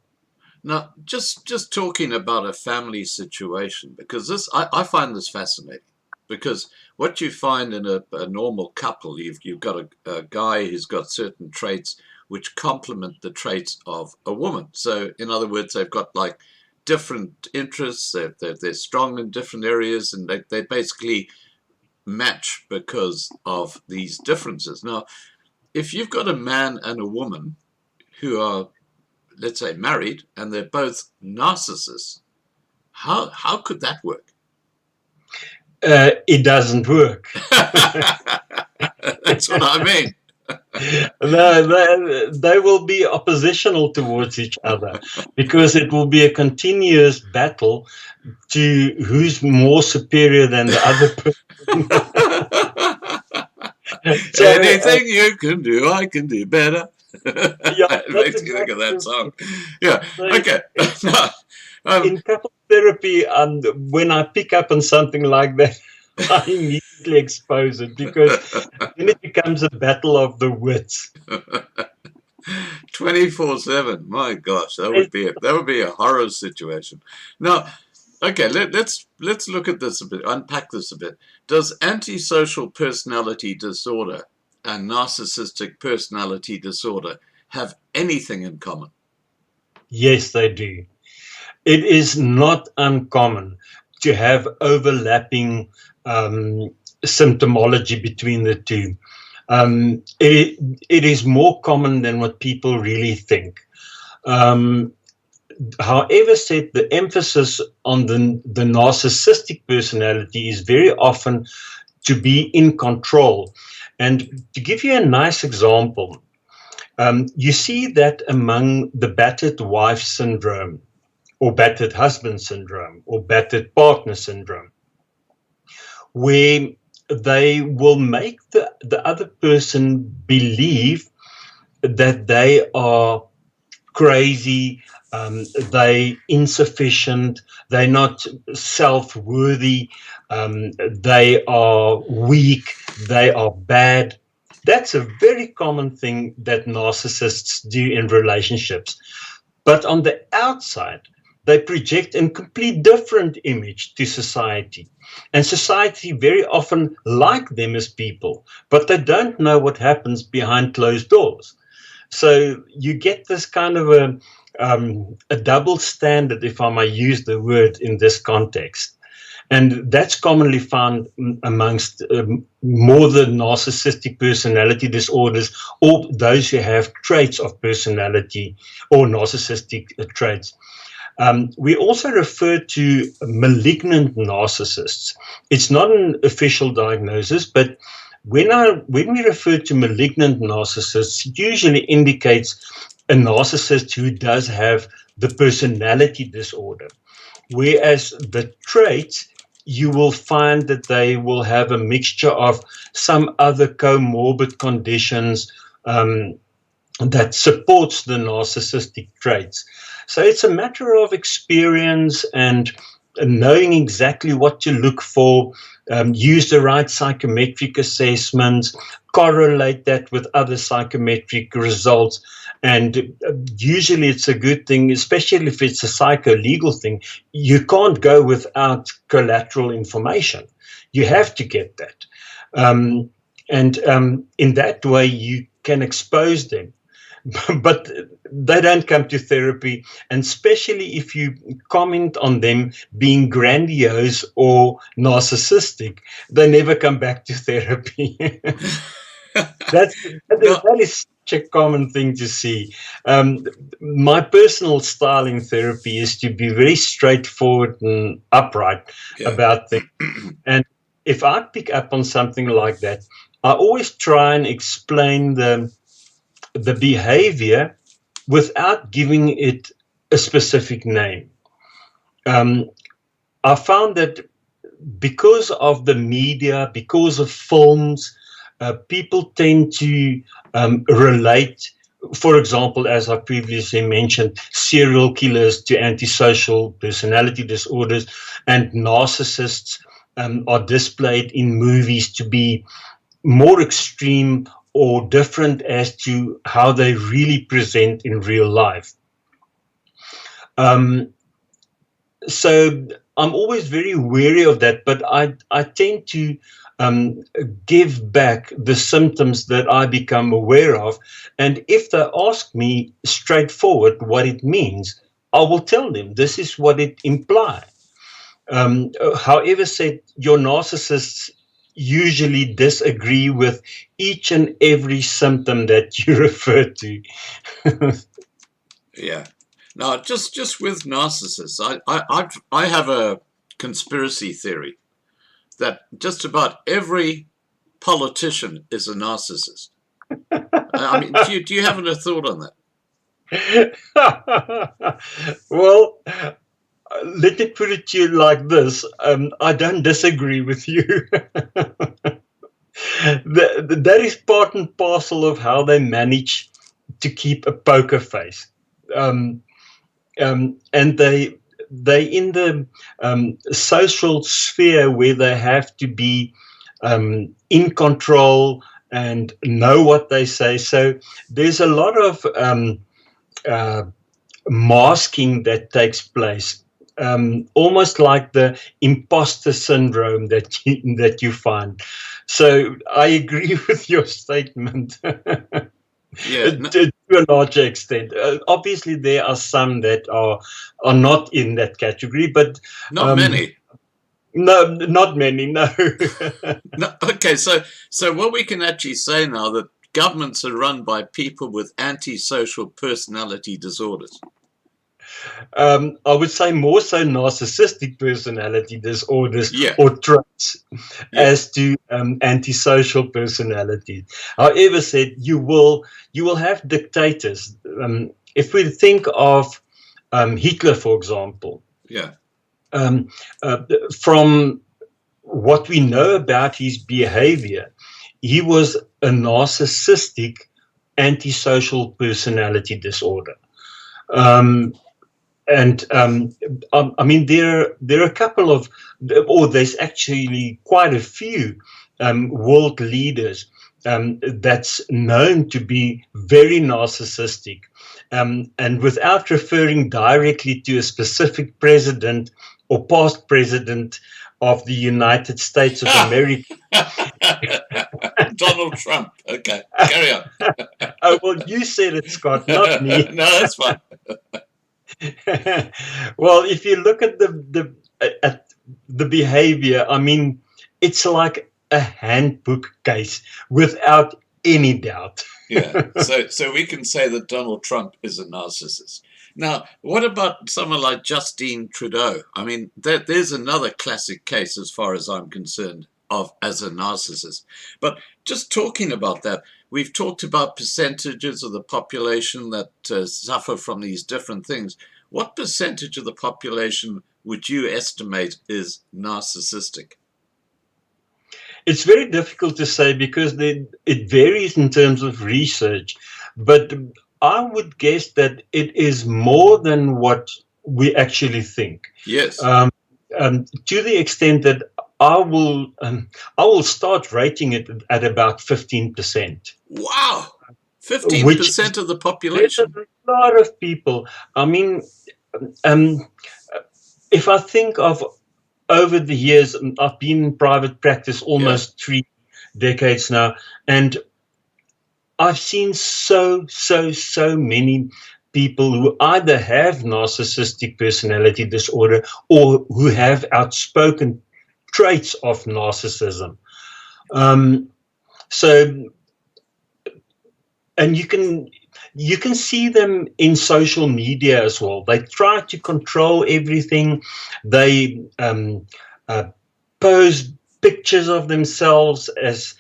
Now, just talking about a family situation, because this I find this fascinating, because what you find in a normal couple, you've got a guy who's got certain traits which complement the traits of a woman. So, in other words, they've got like different interests, they're strong in different areas, and they basically match because of these differences. Now, if you've got a man and a woman who are, let's say, married, and they're both narcissists, how could that work? It doesn't work. That's what I mean. They will be oppositional towards each other, because it will be a continuous battle to who's more superior than the other person. So, anything you can do, I can do better. Yeah, It makes me think of that song. Yeah, okay. In couple therapy, when I pick up on something like that, I immediately expose it, because then it becomes a battle of the wits. 24/7. My gosh, that would be a horror situation. Now, okay, let's look at this a bit, unpack this a bit. Does antisocial personality disorder and narcissistic personality disorder have anything in common? Yes, they do. It is not uncommon to have overlapping symptomology between the two. It is more common than what people really think. However said, the emphasis on the narcissistic personality is very often to be in control. And to give you a nice example, you see that among the battered wife syndrome, or battered husband syndrome, or battered partner syndrome, where they will make the other person believe that they are crazy, they insufficient, they're not self-worthy, they are weak, they are bad. That's a very common thing that narcissists do in relationships. But on the outside, they project a complete different image to society. And society very often like them as people, but they don't know what happens behind closed doors. So you get this kind of a double standard, if I may use the word in this context. And that's commonly found amongst more the narcissistic personality disorders, or those who have traits of personality or narcissistic traits. We also refer to malignant narcissists. It's not an official diagnosis, but when we refer to malignant narcissists, it usually indicates a narcissist who does have the personality disorder. Whereas the traits, you will find that they will have a mixture of some other comorbid conditions that supports the narcissistic traits. So it's a matter of experience and knowing exactly what to look for, use the right psychometric assessments, correlate that with other psychometric results. And usually it's a good thing, especially if it's a psycho-legal thing. You can't go without collateral information. You have to get that. In that way, you can expose them. But they don't come to therapy, and especially if you comment on them being grandiose or narcissistic, they never come back to therapy. That is such a common thing to see. My personal style in therapy is to be very straightforward and upright about things. And if I pick up on something like that, I always try and explain the behavior without giving it a specific name. I found that because of the media, because of films, people tend to relate, for example, as I previously mentioned, serial killers to antisocial personality disorders, and narcissists are displayed in movies to be more extreme or different as to how they really present in real life. So I'm always very wary of that, but I tend to give back the symptoms that I become aware of. And if they ask me straightforward what it means, I will tell them this is what it implies. However said, your narcissists usually disagree with each and every symptom that you refer to. Yeah. Now, just with narcissists, I have a conspiracy theory that just about every politician is a narcissist. I mean, do you have a thought on that? Well, let me put it to you like this. I don't disagree with you. That is part and parcel of how they manage to keep a poker face. And they in the social sphere where they have to be in control and know what they say. So there's a lot of masking that takes place. Almost like the imposter syndrome that you find. So I agree with your statement. Yeah, to a larger extent. Obviously, there are some that are not in that category, but not many. No, not many. No. No. Okay, so what we can actually say now that governments are run by people with antisocial personality disorders? I would say more so narcissistic personality disorders Yeah, or traits yeah, as to antisocial personality. However, said you will have dictators. If we think of Hitler, for example, yeah. um, from what we know about his behavior, he was a narcissistic antisocial personality disorder. Um, and I mean, there are a couple of, or there's actually quite a few world leaders that's known to be very narcissistic. And without referring directly to a specific president or past president of the United States of America. Donald Trump. Okay, carry on. Oh, well, you said it, Scott, not me. No, that's fine. Well, if you look at the behavior, I mean, it's like a handbook case without any doubt. Yeah, so we can say that Donald Trump is a narcissist. Now, what about someone like Justin Trudeau? I mean, there's another classic case, as far as I'm concerned, of as a narcissist. But just talking about that, we've talked about percentages of the population that suffer from these different things. What percentage of the population would you estimate is narcissistic? It's very difficult to say because it varies in terms of research, but I would guess that it is more than what we actually think. Yes. To the extent that I will start rating it at about 15%. Wow, 15% of the population. There's a lot of people. I mean, if I think of over the years, I've been in private practice almost 3 decades now, and I've seen so many people who either have narcissistic personality disorder or who have outspoken traits of narcissism. And you can see them in social media as well. They try to control everything. They pose pictures of themselves as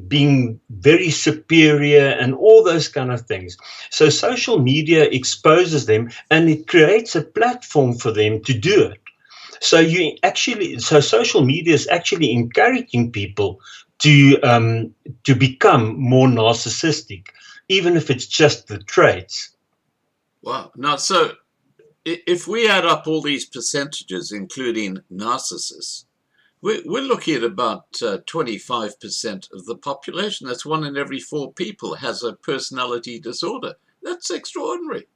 being very superior and all those kind of things. So social media exposes them and it creates a platform for them to do it. So social media is actually encouraging people to become more narcissistic, even if it's just the traits. Wow. Now, so if we add up all these percentages, including narcissists, we're looking at about 25% of the population. That's 1 in every 4 people has a personality disorder. That's extraordinary.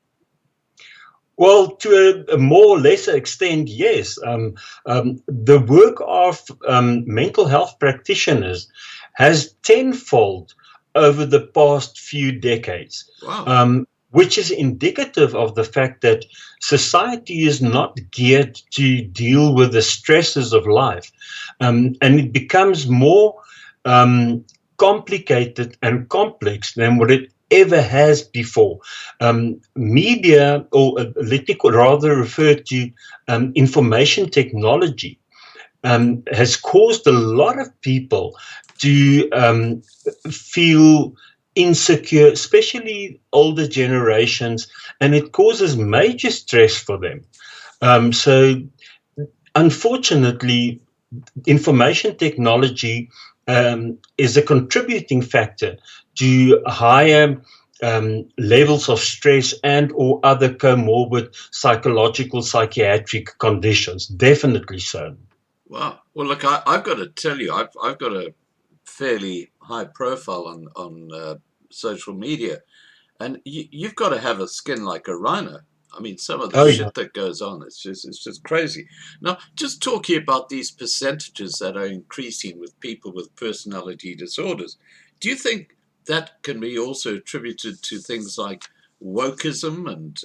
Well, to a more or lesser extent, yes. The work of mental health practitioners has tenfold over the past few decades. Wow. Which is indicative of the fact that society is not geared to deal with the stresses of life. And it becomes more complicated and complex than what it ever has before. Media, or let me rather refer to information technology, has caused a lot of people to feel insecure, especially older generations, and it causes major stress for them. So unfortunately, information technology is a contributing factor to higher levels of stress and or other comorbid psychological, psychiatric conditions. Definitely so. Wow. Well, look, I've got to tell you, I've got a fairly high profile on social media, and you've got to have a skin like a rhino. I mean, some of the shit that goes on, it's just crazy. Now, just talking about these percentages that are increasing with people with personality disorders, do you think that can be also attributed to things like wokeism and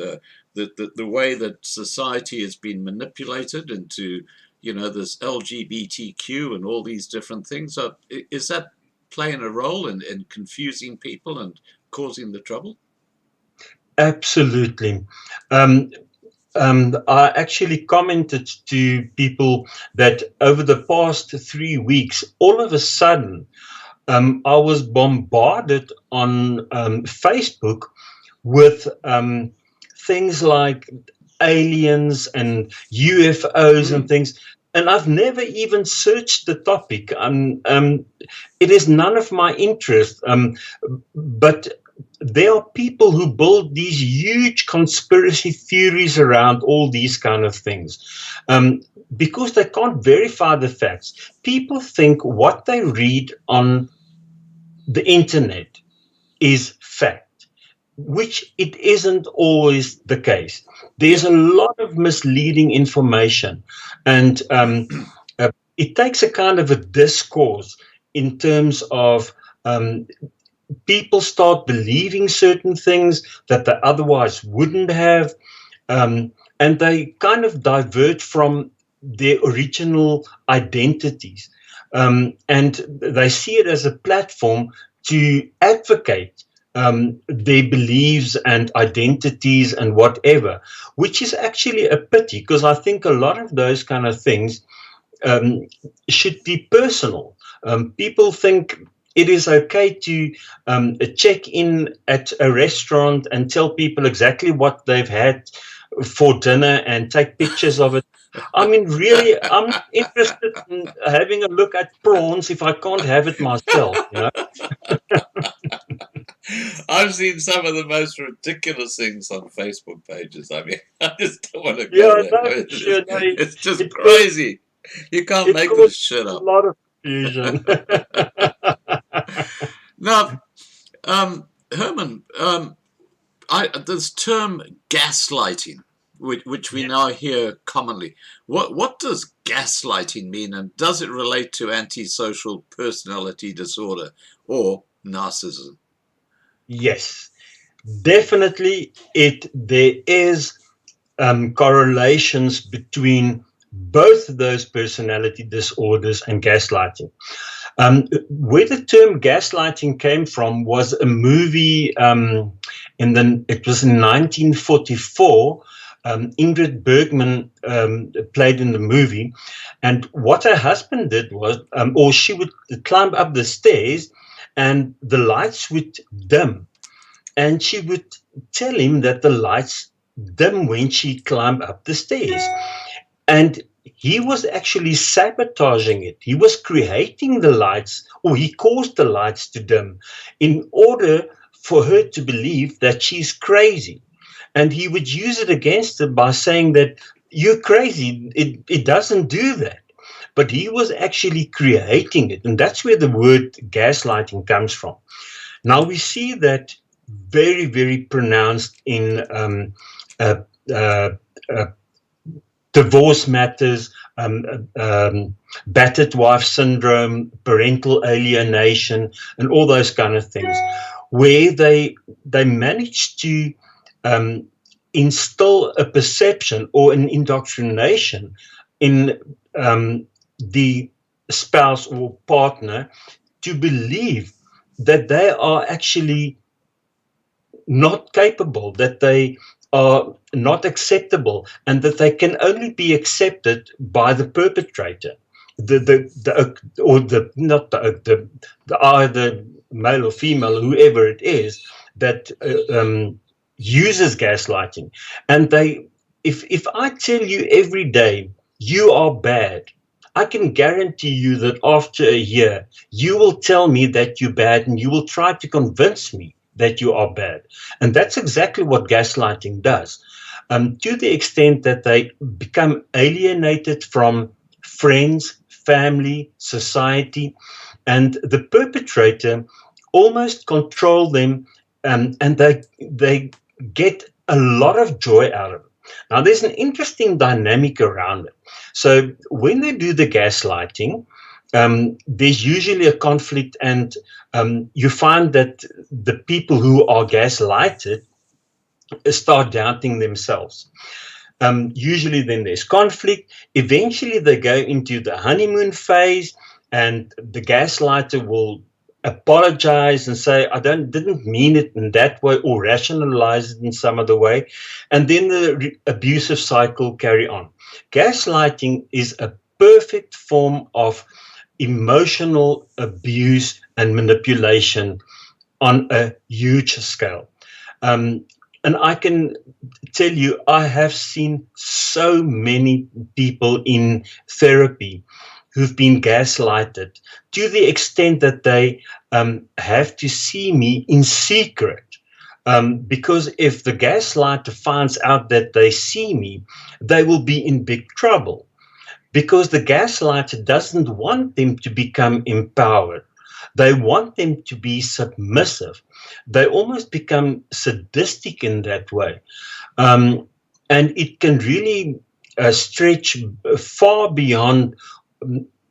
the way that society has been manipulated into, this LGBTQ and all these different things? Is that playing a role in confusing people and causing the trouble? Absolutely. I actually commented to people that over the past 3 weeks, all of a sudden, I was bombarded on Facebook with things like aliens and UFOs and things. And I've never even searched the topic. It is none of my interest. But there are people who build these huge conspiracy theories around all these kind of things. Because they can't verify the facts. People think what they read on the internet is fact, which it isn't always the case. There's a lot of misleading information, and it takes a kind of a discourse in terms of people start believing certain things that they otherwise wouldn't have, and they kind of divert from their original identities, and they see it as a platform to advocate their beliefs and identities and whatever, which is actually a pity, because I think a lot of those kind of things should be personal. People think it is okay to check in at a restaurant and tell people exactly what they've had for dinner and take pictures of it. I mean, really, I'm not interested in having a look at prawns if I can't have it myself, you know. I've seen some of the most ridiculous things on Facebook pages. I mean, I just don't want to go there. No, I mean, sure, no, it's just crazy. You can't make this shit a up. lot of confusion. Now, Herman, this term gaslighting, which we now hear commonly, what does gaslighting mean, and does it relate to antisocial personality disorder or narcissism? Yes, definitely. There is correlations between both of those personality disorders and gaslighting. Where the term gaslighting came from was a movie it was in 1944. Ingrid Bergman played in the movie, and what her husband did was, or she would climb up the stairs and the lights would dim, and she would tell him that the lights dim when she climbed up the stairs. And he was actually sabotaging it. He was creating the lights, or he caused the lights to dim in order for her to believe that she's crazy. And he would use it against her by saying that you're crazy. It doesn't do that. But he was actually creating it. And that's where the word gaslighting comes from. Now we see that very, very pronounced in divorce matters, battered wife syndrome, parental alienation, and all those kind of things, where they manage to instill a perception or an indoctrination in the spouse or partner to believe that they are actually not capable, that they are not acceptable, and that they can only be accepted by the perpetrator, either male or female, whoever it is that uses gaslighting. And if I tell you every day you are bad, I can guarantee you that after a year you will tell me that you're bad, and you will try to convince me that you are bad. And that's exactly what gaslighting does, to the extent that they become alienated from friends, family, society, and the perpetrator almost control them, and they get a lot of joy out of it. Now, there's an interesting dynamic around it. So when they do the gaslighting, there's usually a conflict, and you find that the people who are gaslighted start doubting themselves. Usually then there's conflict. Eventually they go into the honeymoon phase, and the gaslighter will apologize and say, I didn't mean it in that way, or rationalize it in some other way. And then the abusive cycle carry on. Gaslighting is a perfect form of emotional abuse and manipulation on a huge scale. And I can tell you, I have seen so many people in therapy who've been gaslighted to the extent that they have to see me in secret. Because if the gaslighter finds out that they see me, they will be in big trouble. Because the gaslighter doesn't want them to become empowered. They want them to be submissive. They almost become sadistic in that way. And it can really stretch far beyond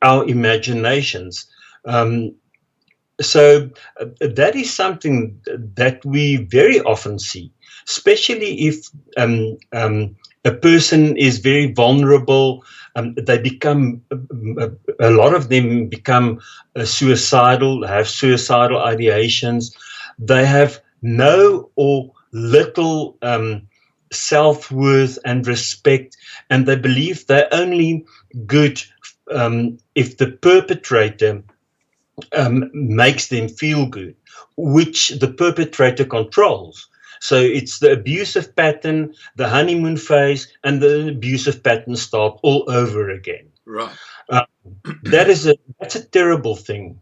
our imaginations. So that is something that we very often see, especially if a person is very vulnerable. They become, a lot of them become suicidal, have suicidal ideations. They have no or little self-worth and respect, and they believe they're only good if the perpetrator makes them feel good, which the perpetrator controls. So it's the abusive pattern, the honeymoon phase, and the abusive pattern start all over again. Right. That's a terrible thing.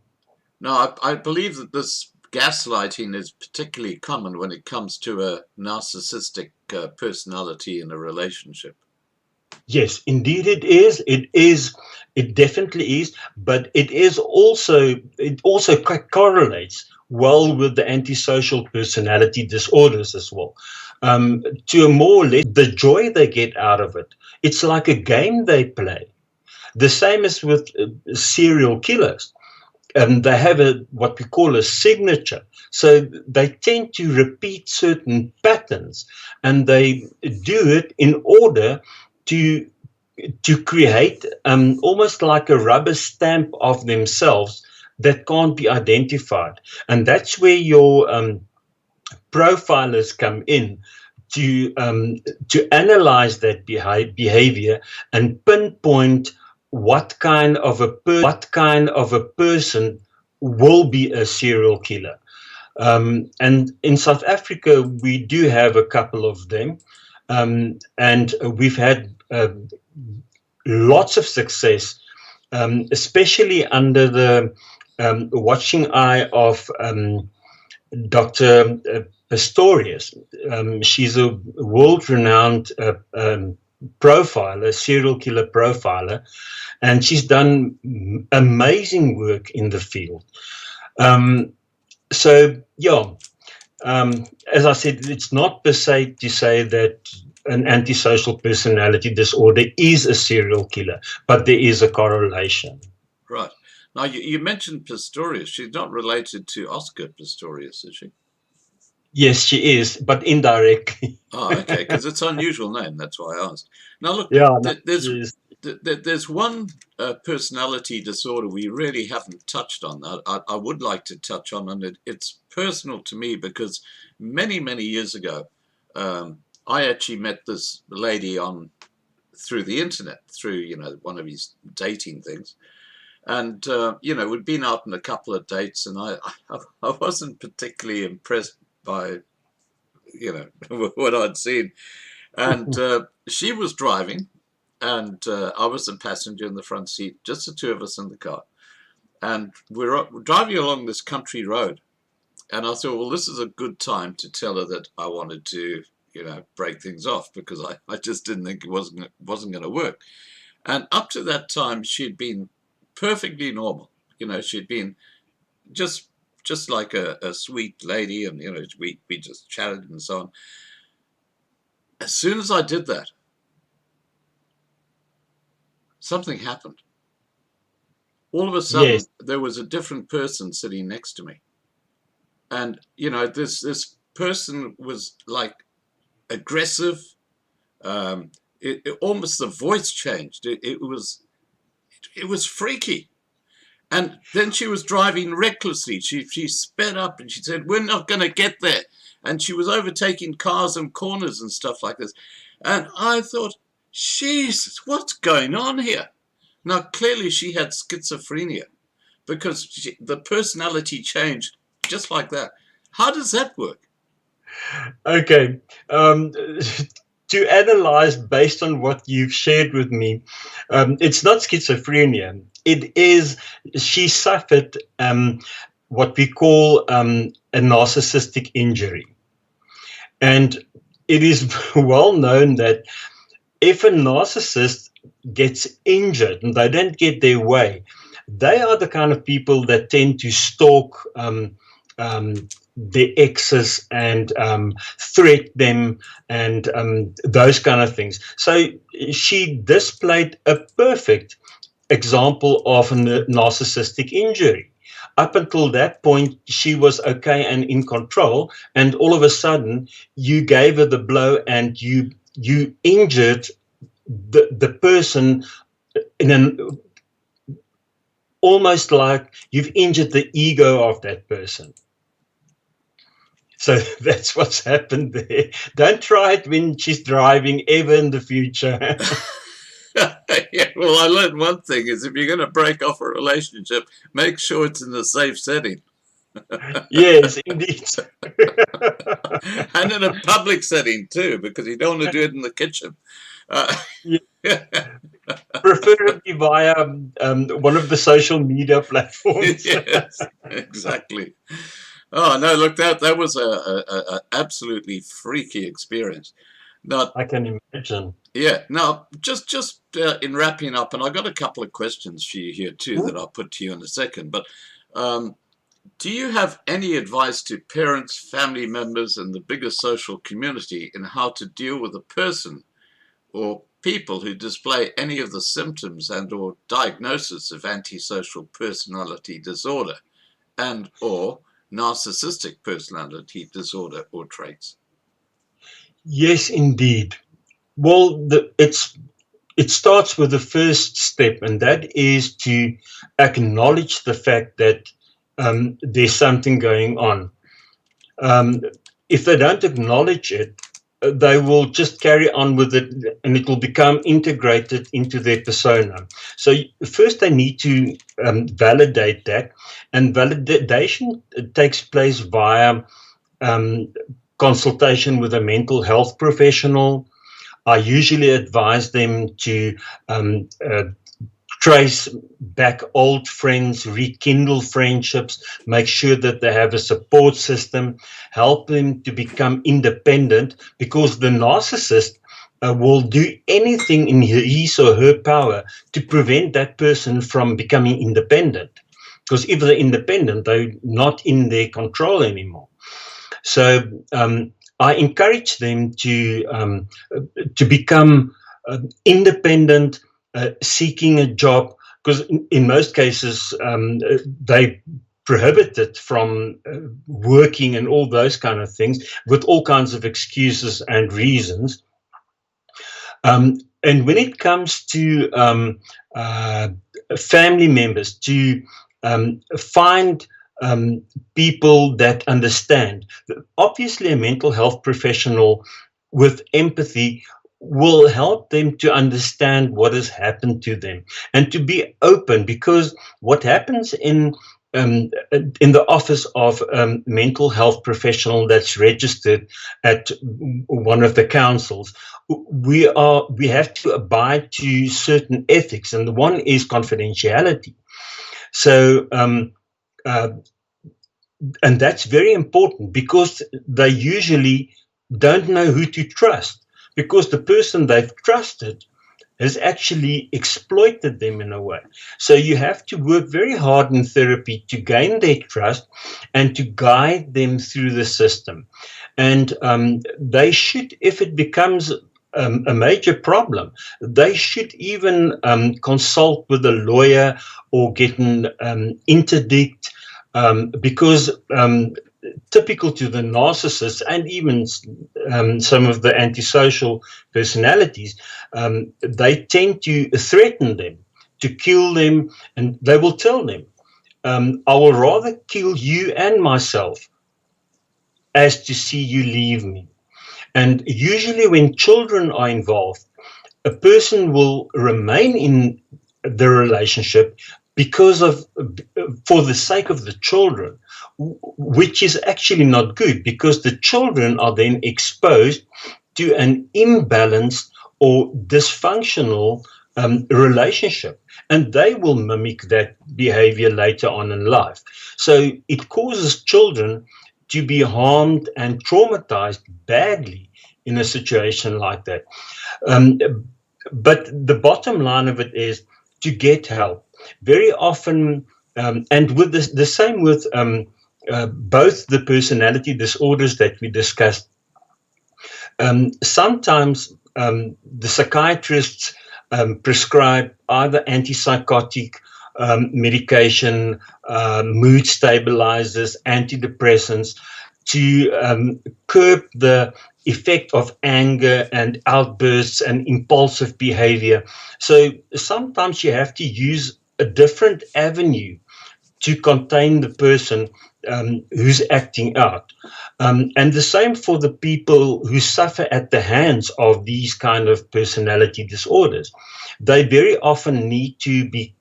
Now, I believe that this gaslighting is particularly common when it comes to a narcissistic personality in a relationship. Yes, indeed it is. It definitely is, but it also correlates well with the antisocial personality disorders as well. To a more or less the joy they get out of it. It's like a game they play. The same as with serial killers. They have what we call a signature. So they tend to repeat certain patterns, and they do it in order to create almost like a rubber stamp of themselves that can't be identified. And that's where your profilers come in to analyze that behavior and pinpoint what kind of a person will be a serial killer. And in South Africa, we do have a couple of them, and we've had lots of success, especially under the watching eye of Dr. Pistorius. She's a world-renowned profiler, serial killer profiler, and she's done amazing work in the field. So, yeah, as I said, it's not per se to say that an antisocial personality disorder is a serial killer, but there is a correlation. Right. Now, you mentioned Pistorius. She's not related to Oscar Pistorius, is she? Yes, she is, but indirectly. Oh, okay, because it's an unusual name. That's why I asked. Now, look, Yeah, there's one personality disorder we really haven't touched on. I would like to touch on, and it's personal to me because many, many years ago, I actually met this lady through the internet, through one of these dating things, and we'd been out on a couple of dates, and I wasn't particularly impressed by what I'd seen, and she was driving, and I was the passenger in the front seat, just the two of us in the car, and we're driving along this country road, and I thought, well, this is a good time to tell her that I wanted to break things off, because I just didn't think it wasn't going to work. And up to that time, she'd been perfectly normal. She'd been just like a sweet lady, and we just chatted and so on. As soon as I did that, something happened. All of a sudden, yes, there was a different person sitting next to me, and this person was like aggressive. It almost, the voice changed. It was freaky. And then she was driving recklessly. She sped up and she said, "We're not going to get there." And she was overtaking cars and corners and stuff like this. And I thought, Jesus, what's going on here? Now, clearly she had schizophrenia because the personality changed just like that. How does that work? Okay. To analyze based on what you've shared with me, it's not schizophrenia. It is, she suffered what we call a narcissistic injury. And it is well known that if a narcissist gets injured and they don't get their way, they are the kind of people that tend to stalk their exes and threat them and those kind of things. So she displayed a perfect example of a narcissistic injury. Up until that point, she was okay and in control, and all of a sudden, you gave her the blow and you injured the person in an almost like you've injured the ego of that person. So that's what's happened there. Don't try it when she's driving ever in the future. Yeah, well, I learned one thing is if you're going to break off a relationship, make sure it's in a safe setting. Yes, indeed. And in a public setting too, because you don't want to do it in the kitchen. Yeah. Preferably via one of the social media platforms. Yes, exactly. Oh no! Look, that was a absolutely freaky experience. Now, I can imagine. yeah. Now, just in wrapping up, and I got a couple of questions for you here too that I'll put to you in a second. But do you have any advice to parents, family members, and the bigger social community in how to deal with a person or people who display any of the symptoms and/or diagnosis of antisocial personality disorder and/or narcissistic personality disorder or traits? Yes, indeed. Well, it starts with the first step, and that is to acknowledge the fact that there's something going on. If they don't acknowledge it, they will just carry on with it, and it will become integrated into their persona. So first they need to validate that, and validation takes place via consultation with a mental health professional. I usually advise them to trace back old friends, rekindle friendships, make sure that they have a support system, help them to become independent, because the narcissist will do anything in his or her power to prevent that person from becoming independent. Because if they're independent, they're not in their control anymore. So I encourage them to become independent, seeking a job, because in most cases they prohibited from working and all those kind of things with all kinds of excuses and reasons. And when it comes to family members, to find people that understand. Obviously, a mental health professional with empathy will help them to understand what has happened to them and to be open, because what happens in the office of a mental health professional that's registered at one of the councils, we have to abide to certain ethics, and the one is confidentiality. So and that's very important, because they usually don't know who to trust, because the person they've trusted has actually exploited them in a way. So you have to work very hard in therapy to gain their trust and to guide them through the system. And they should, if it becomes a major problem, they should even consult with a lawyer or get an interdict, because typical to the narcissists and even some of the antisocial personalities, they tend to threaten them, to kill them, and they will tell them, I will rather kill you and myself as to see you leave me. And usually when children are involved, a person will remain in the relationship because of, for the sake of the children, which is actually not good, because the children are then exposed to an imbalanced or dysfunctional relationship, and they will mimic that behavior later on in life. So it causes children to be harmed and traumatized badly in a situation like that. But the bottom line of it is to get help. Very often, and with the same with both the personality disorders that we discussed, sometimes the psychiatrists prescribe either antipsychotic medication, mood stabilizers, antidepressants to curb the effect of anger and outbursts and impulsive behavior. So sometimes you have to use a different avenue to contain the person who's acting out. And the same for the people who suffer at the hands of these kind of personality disorders. They very often need to be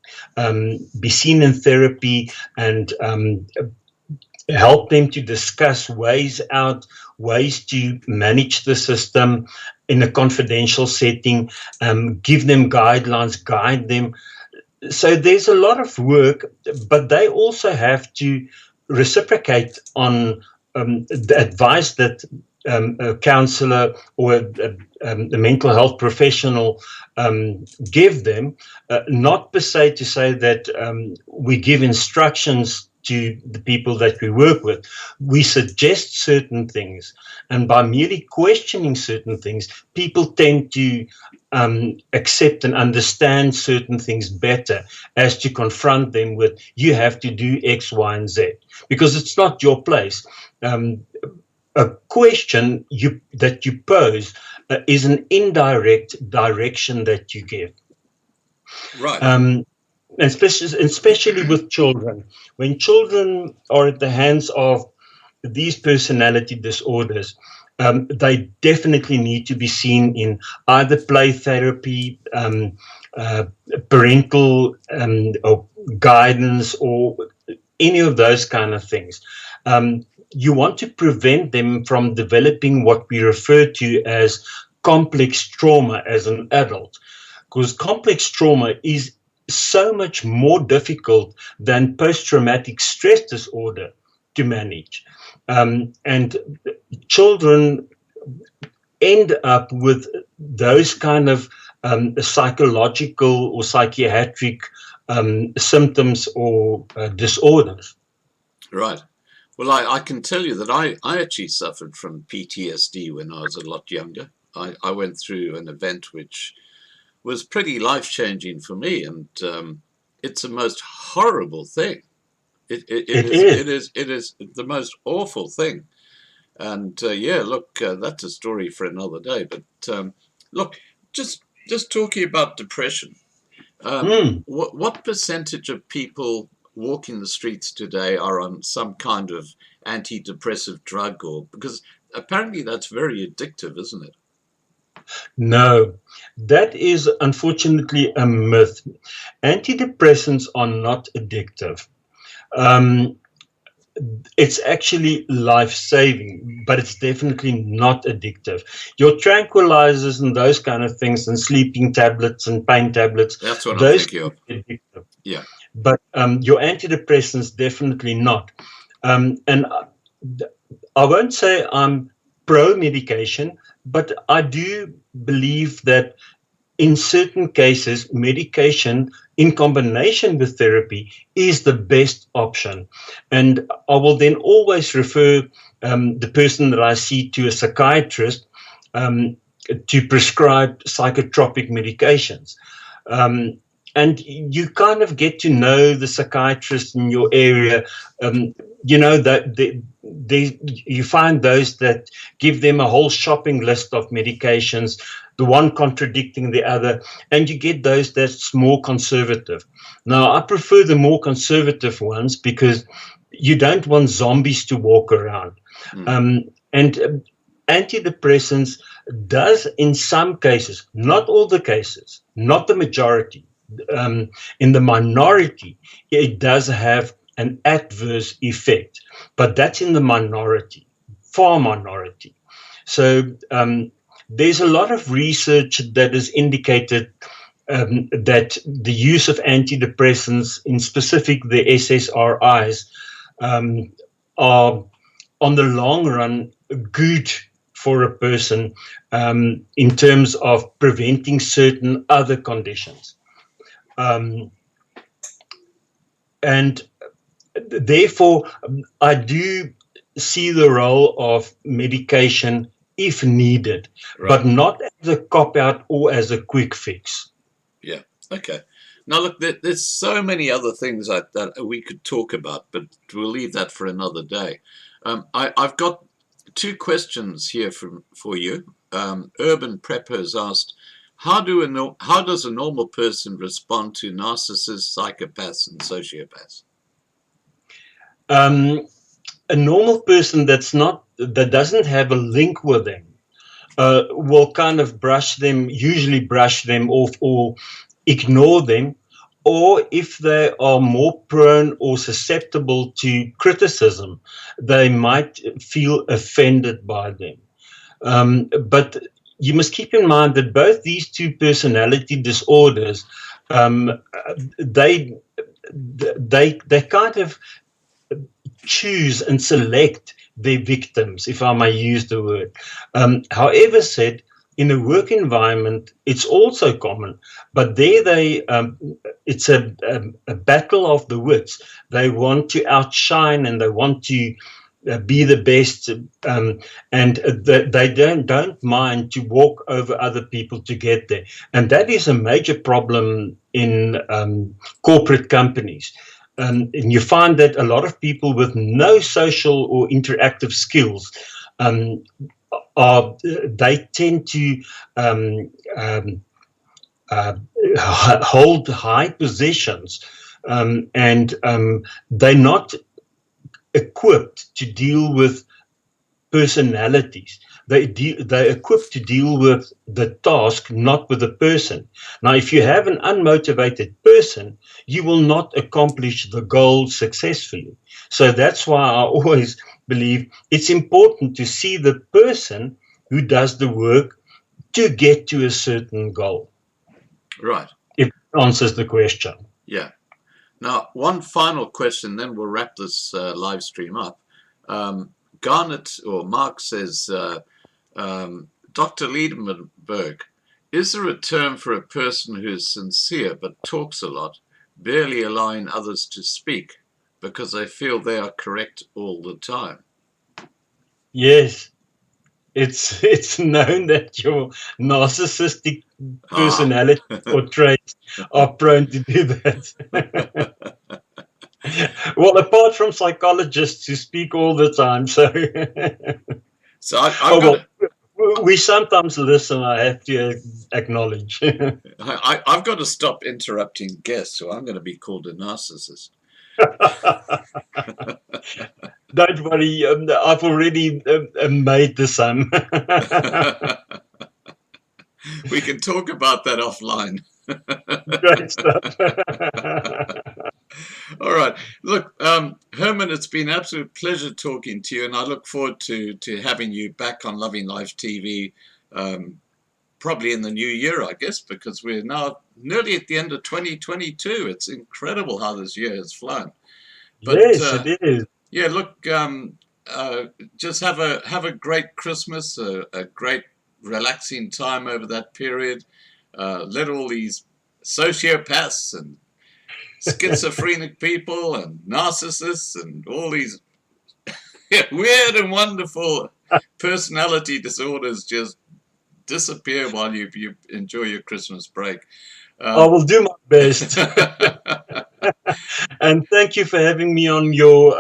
seen in therapy and help them to discuss ways to manage the system in a confidential setting, give them guidelines, guide them. So there's a lot of work, but they also have to reciprocate on the advice that a counselor or a mental health professional give them, not per se to say that we give instructions to the people that we work with. We suggest certain things, and by merely questioning certain things, people tend to accept and understand certain things better, as to confront them with, you have to do X, Y, and Z, because it's not your place. A question that you pose is an indirect direction that you give. Right. Especially with children. When children are at the hands of these personality disorders, they definitely need to be seen in either play therapy, parental or guidance, or any of those kind of things. You want to prevent them from developing what we refer to as complex trauma as an adult, because complex trauma is so much more difficult than post-traumatic stress disorder to manage. And children end up with those kind of psychological or psychiatric symptoms or disorders. Right. Well, I can tell you that I actually suffered from PTSD when I was a lot younger. I went through an event which was pretty life-changing for me, and it's the most horrible thing. It is the most awful thing. And yeah, look, that's a story for another day. But look, just talking about depression, what percentage of people walking the streets today are on some kind of antidepressive drug, or because apparently that's very addictive, isn't it? No, that is unfortunately a myth. Antidepressants are not addictive. It's actually life-saving, but it's definitely not addictive. Your tranquilizers and those kind of things, and sleeping tablets and pain tablets, that's what those I'm thinking of. Addictive. Yeah. But your antidepressants definitely not. And I won't say I'm pro-medication, but I do believe that in certain cases, medication in combination with therapy is the best option. And I will then always refer the person that I see to a psychiatrist to prescribe psychotropic medications. and you kind of get to know the psychiatrist in your area. That you find those that give them a whole shopping list of medications, the one contradicting the other, and you get those that's more conservative. Now, I prefer the more conservative ones because you don't want zombies to walk around. And antidepressants does, in some cases, not all the cases, not the majority, in the minority, it does have an adverse effect, but that's in the minority, far minority. So there's a lot of research that has indicated that the use of antidepressants, in specific the SSRIs, are on the long run good for a person in terms of preventing certain other conditions. And therefore, I do see the role of medication if needed, but not as a cop-out or as a quick fix. Yeah, okay. Now, look, there's so many other things that we could talk about, but we'll leave that for another day. I've got two questions here for you. Urban Prepper has asked, how does a normal person respond to narcissists, psychopaths, and sociopaths? A normal person that doesn't have a link with them will kind of usually brush them off or ignore them, or if they are more prone or susceptible to criticism, they might feel offended by them. But you must keep in mind that both these two personality disorders, they kind of choose and select their victims, if I may use the word. However said, in a work environment, it's also common, but there it's a battle of the wits. They want to outshine and they want to be the best, and they don't mind to walk over other people to get there. And that is a major problem in corporate companies. And you find that a lot of people with no social or interactive skills they tend to hold high positions, and they're not equipped to deal with personalities. They're equipped to deal with the task, not with the person. Now, if you have an unmotivated person, you will not accomplish the goal successfully. So that's why I always believe it's important to see the person who does the work to get to a certain goal. Right. If it answers the question. Yeah. Now, one final question, then we'll wrap this live stream up. Garnet or Mark says, Dr. Liebenberg, is there a term for a person who is sincere but talks a lot, barely allowing others to speak because they feel they are correct all the time? Yes. It's known that your narcissistic personality or traits are prone to do that. Well, apart from psychologists who speak all the time, we sometimes listen, I have to acknowledge. I've got to stop interrupting guests, or I'm going to be called a narcissist. Don't worry, I've already made the sum. We can talk about that offline. Great stuff. All right. Look, Hermann, it's been an absolute pleasure talking to you, and I look forward to having you back on Loving Life TV, probably in the new year, I guess, because we're now nearly at the end of 2022. It's incredible how this year has flown. But, yes, it is. Yeah, look, just have a great Christmas, a great relaxing time over that period. Let all these sociopaths and schizophrenic people and narcissists and all these weird and wonderful personality disorders just disappear while you enjoy your Christmas break. I will do my best. And thank you for having me on your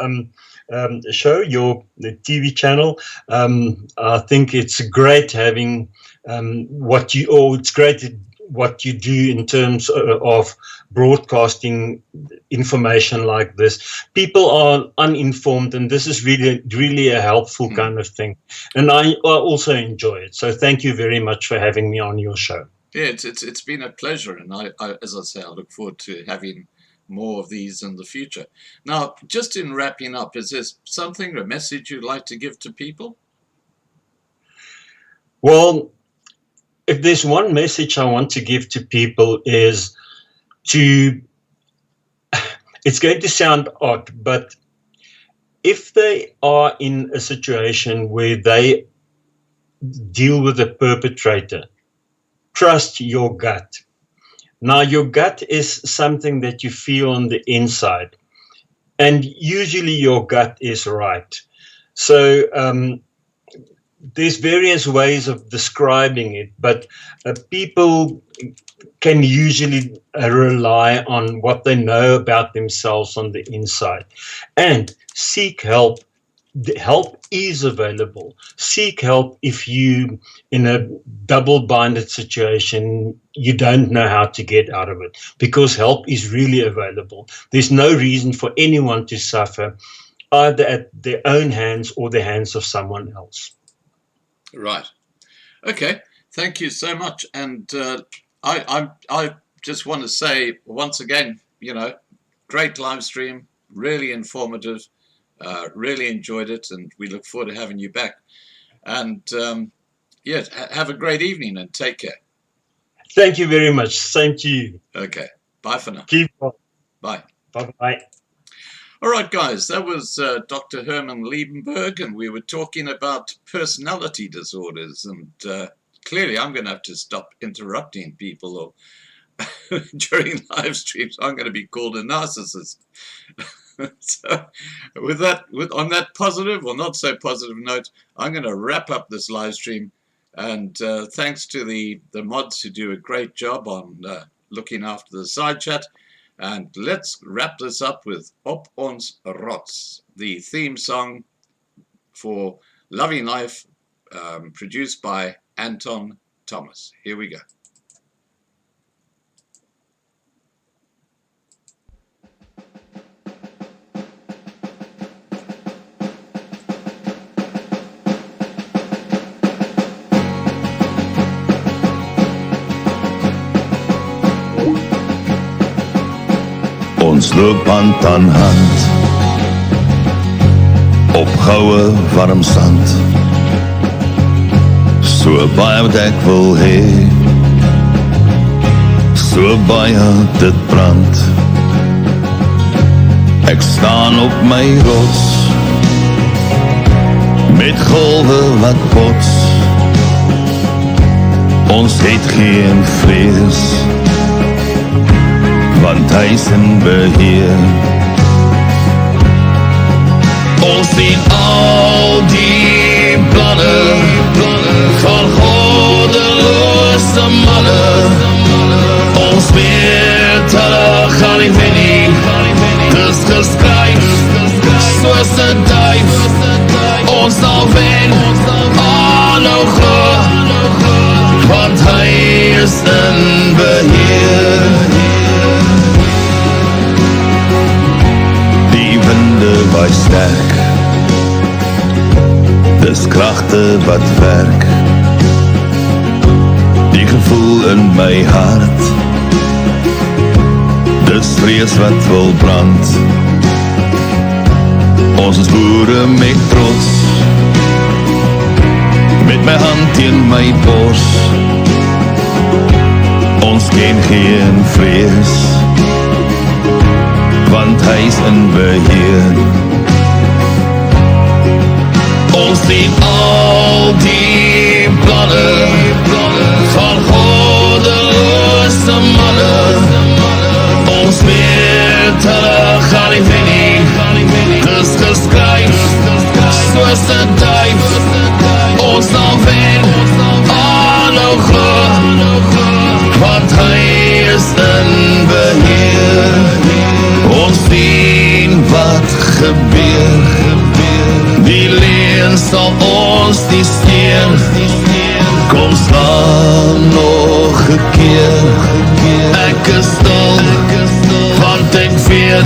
show, your the TV channel. I think it's great having it's great what you do in terms of broadcasting information like this. People are uninformed, and this is really a helpful kind of thing. And I also enjoy it. So thank you very much for having me on your show. Yeah, it's been a pleasure, and I as I say, I look forward to having more of these in the future. Now, just in wrapping up, is there something, a message you'd like to give to people? Well, if there's one message I want to give to people is it's going to sound odd, but if they are in a situation where they deal with a perpetrator, trust your gut. Now, your gut is something that you feel on the inside, and usually your gut is right. So there's various ways of describing it, but people can usually rely on what they know about themselves on the inside and seek help. The help is available. Seek help if you in a double-binded situation, you don't know how to get out of it, because help is really available. There's no reason for anyone to suffer either at their own hands or the hands of someone else. Right. Okay. Thank you so much. And I just want to say once again, great live stream, really informative. Really enjoyed it, and we look forward to having you back. And yeah, have a great evening and take care. Thank you very much. Same to you. Okay. Bye for now. Keep on. Bye. Bye-bye. All right, guys, that was Dr. Hermann Liebenberg, and we were talking about personality disorders. And clearly, I'm going to have to stop interrupting people or during live streams. I'm going to be called a narcissist. So, on that positive or not so positive note, I'm going to wrap up this live stream. And thanks to the mods who do a great job on looking after the side chat. And let's wrap this up with Op ons Rots, the theme song for Loving Life, produced by Anton Thomas. Here we go. Ons loop hand aan hand op goue warm sand, so baie wat ek wil hê, so baie dit brand. Ek staan op my rots met golwe wat bots. Ons het geen vrees, want hy is in beheer. Ons sien al die planne van goddeloze manne. Ons weet hulle gaan nie wen nie. Dis geskryf soos 'n duif. Ons sal wen, aanhou glo, want hy is in beheer. Waai sterk, dis kragte wat werk. Die gevoel in my hart, dis vrees wat wil brand. Ons is boere met trots, met my hand teen my bors. Ons ken geen vrees, want hy is in beheer. Ons sien al die planne van goddeloze manne. Ons weet hulle gaan nie wen nie. Dis geskryf soos 'n duif. Ons sal wen, aanhou glo, want hy is in beheer. die steen, kom slaan nog een keer. Ek is stil, want ek weet,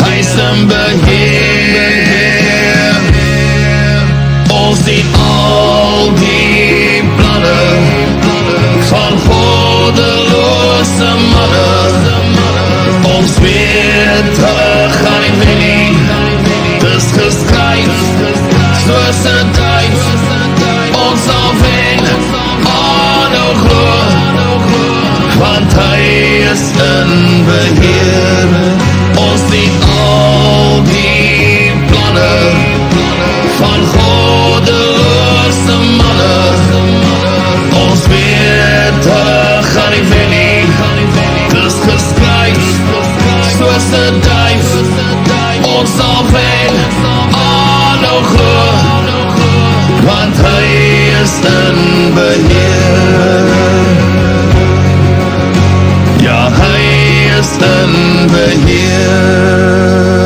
hy is in beheer. Ons sien al die planne van goddeloze mannen. Ons weet, hulle gaan nie wen nie. Dis geskryf, soos 'n duif. Ons sal wen, aanhou glo, want hy is in beheer. Ons sien al die planne van goddeloze mannen. Ons weet, hulle gaan nie wen nie. Dis geskryf, soos 'n duif. Ons sal wen, aanhou glo, want hy is in beheer. Ja, hy is in beheer.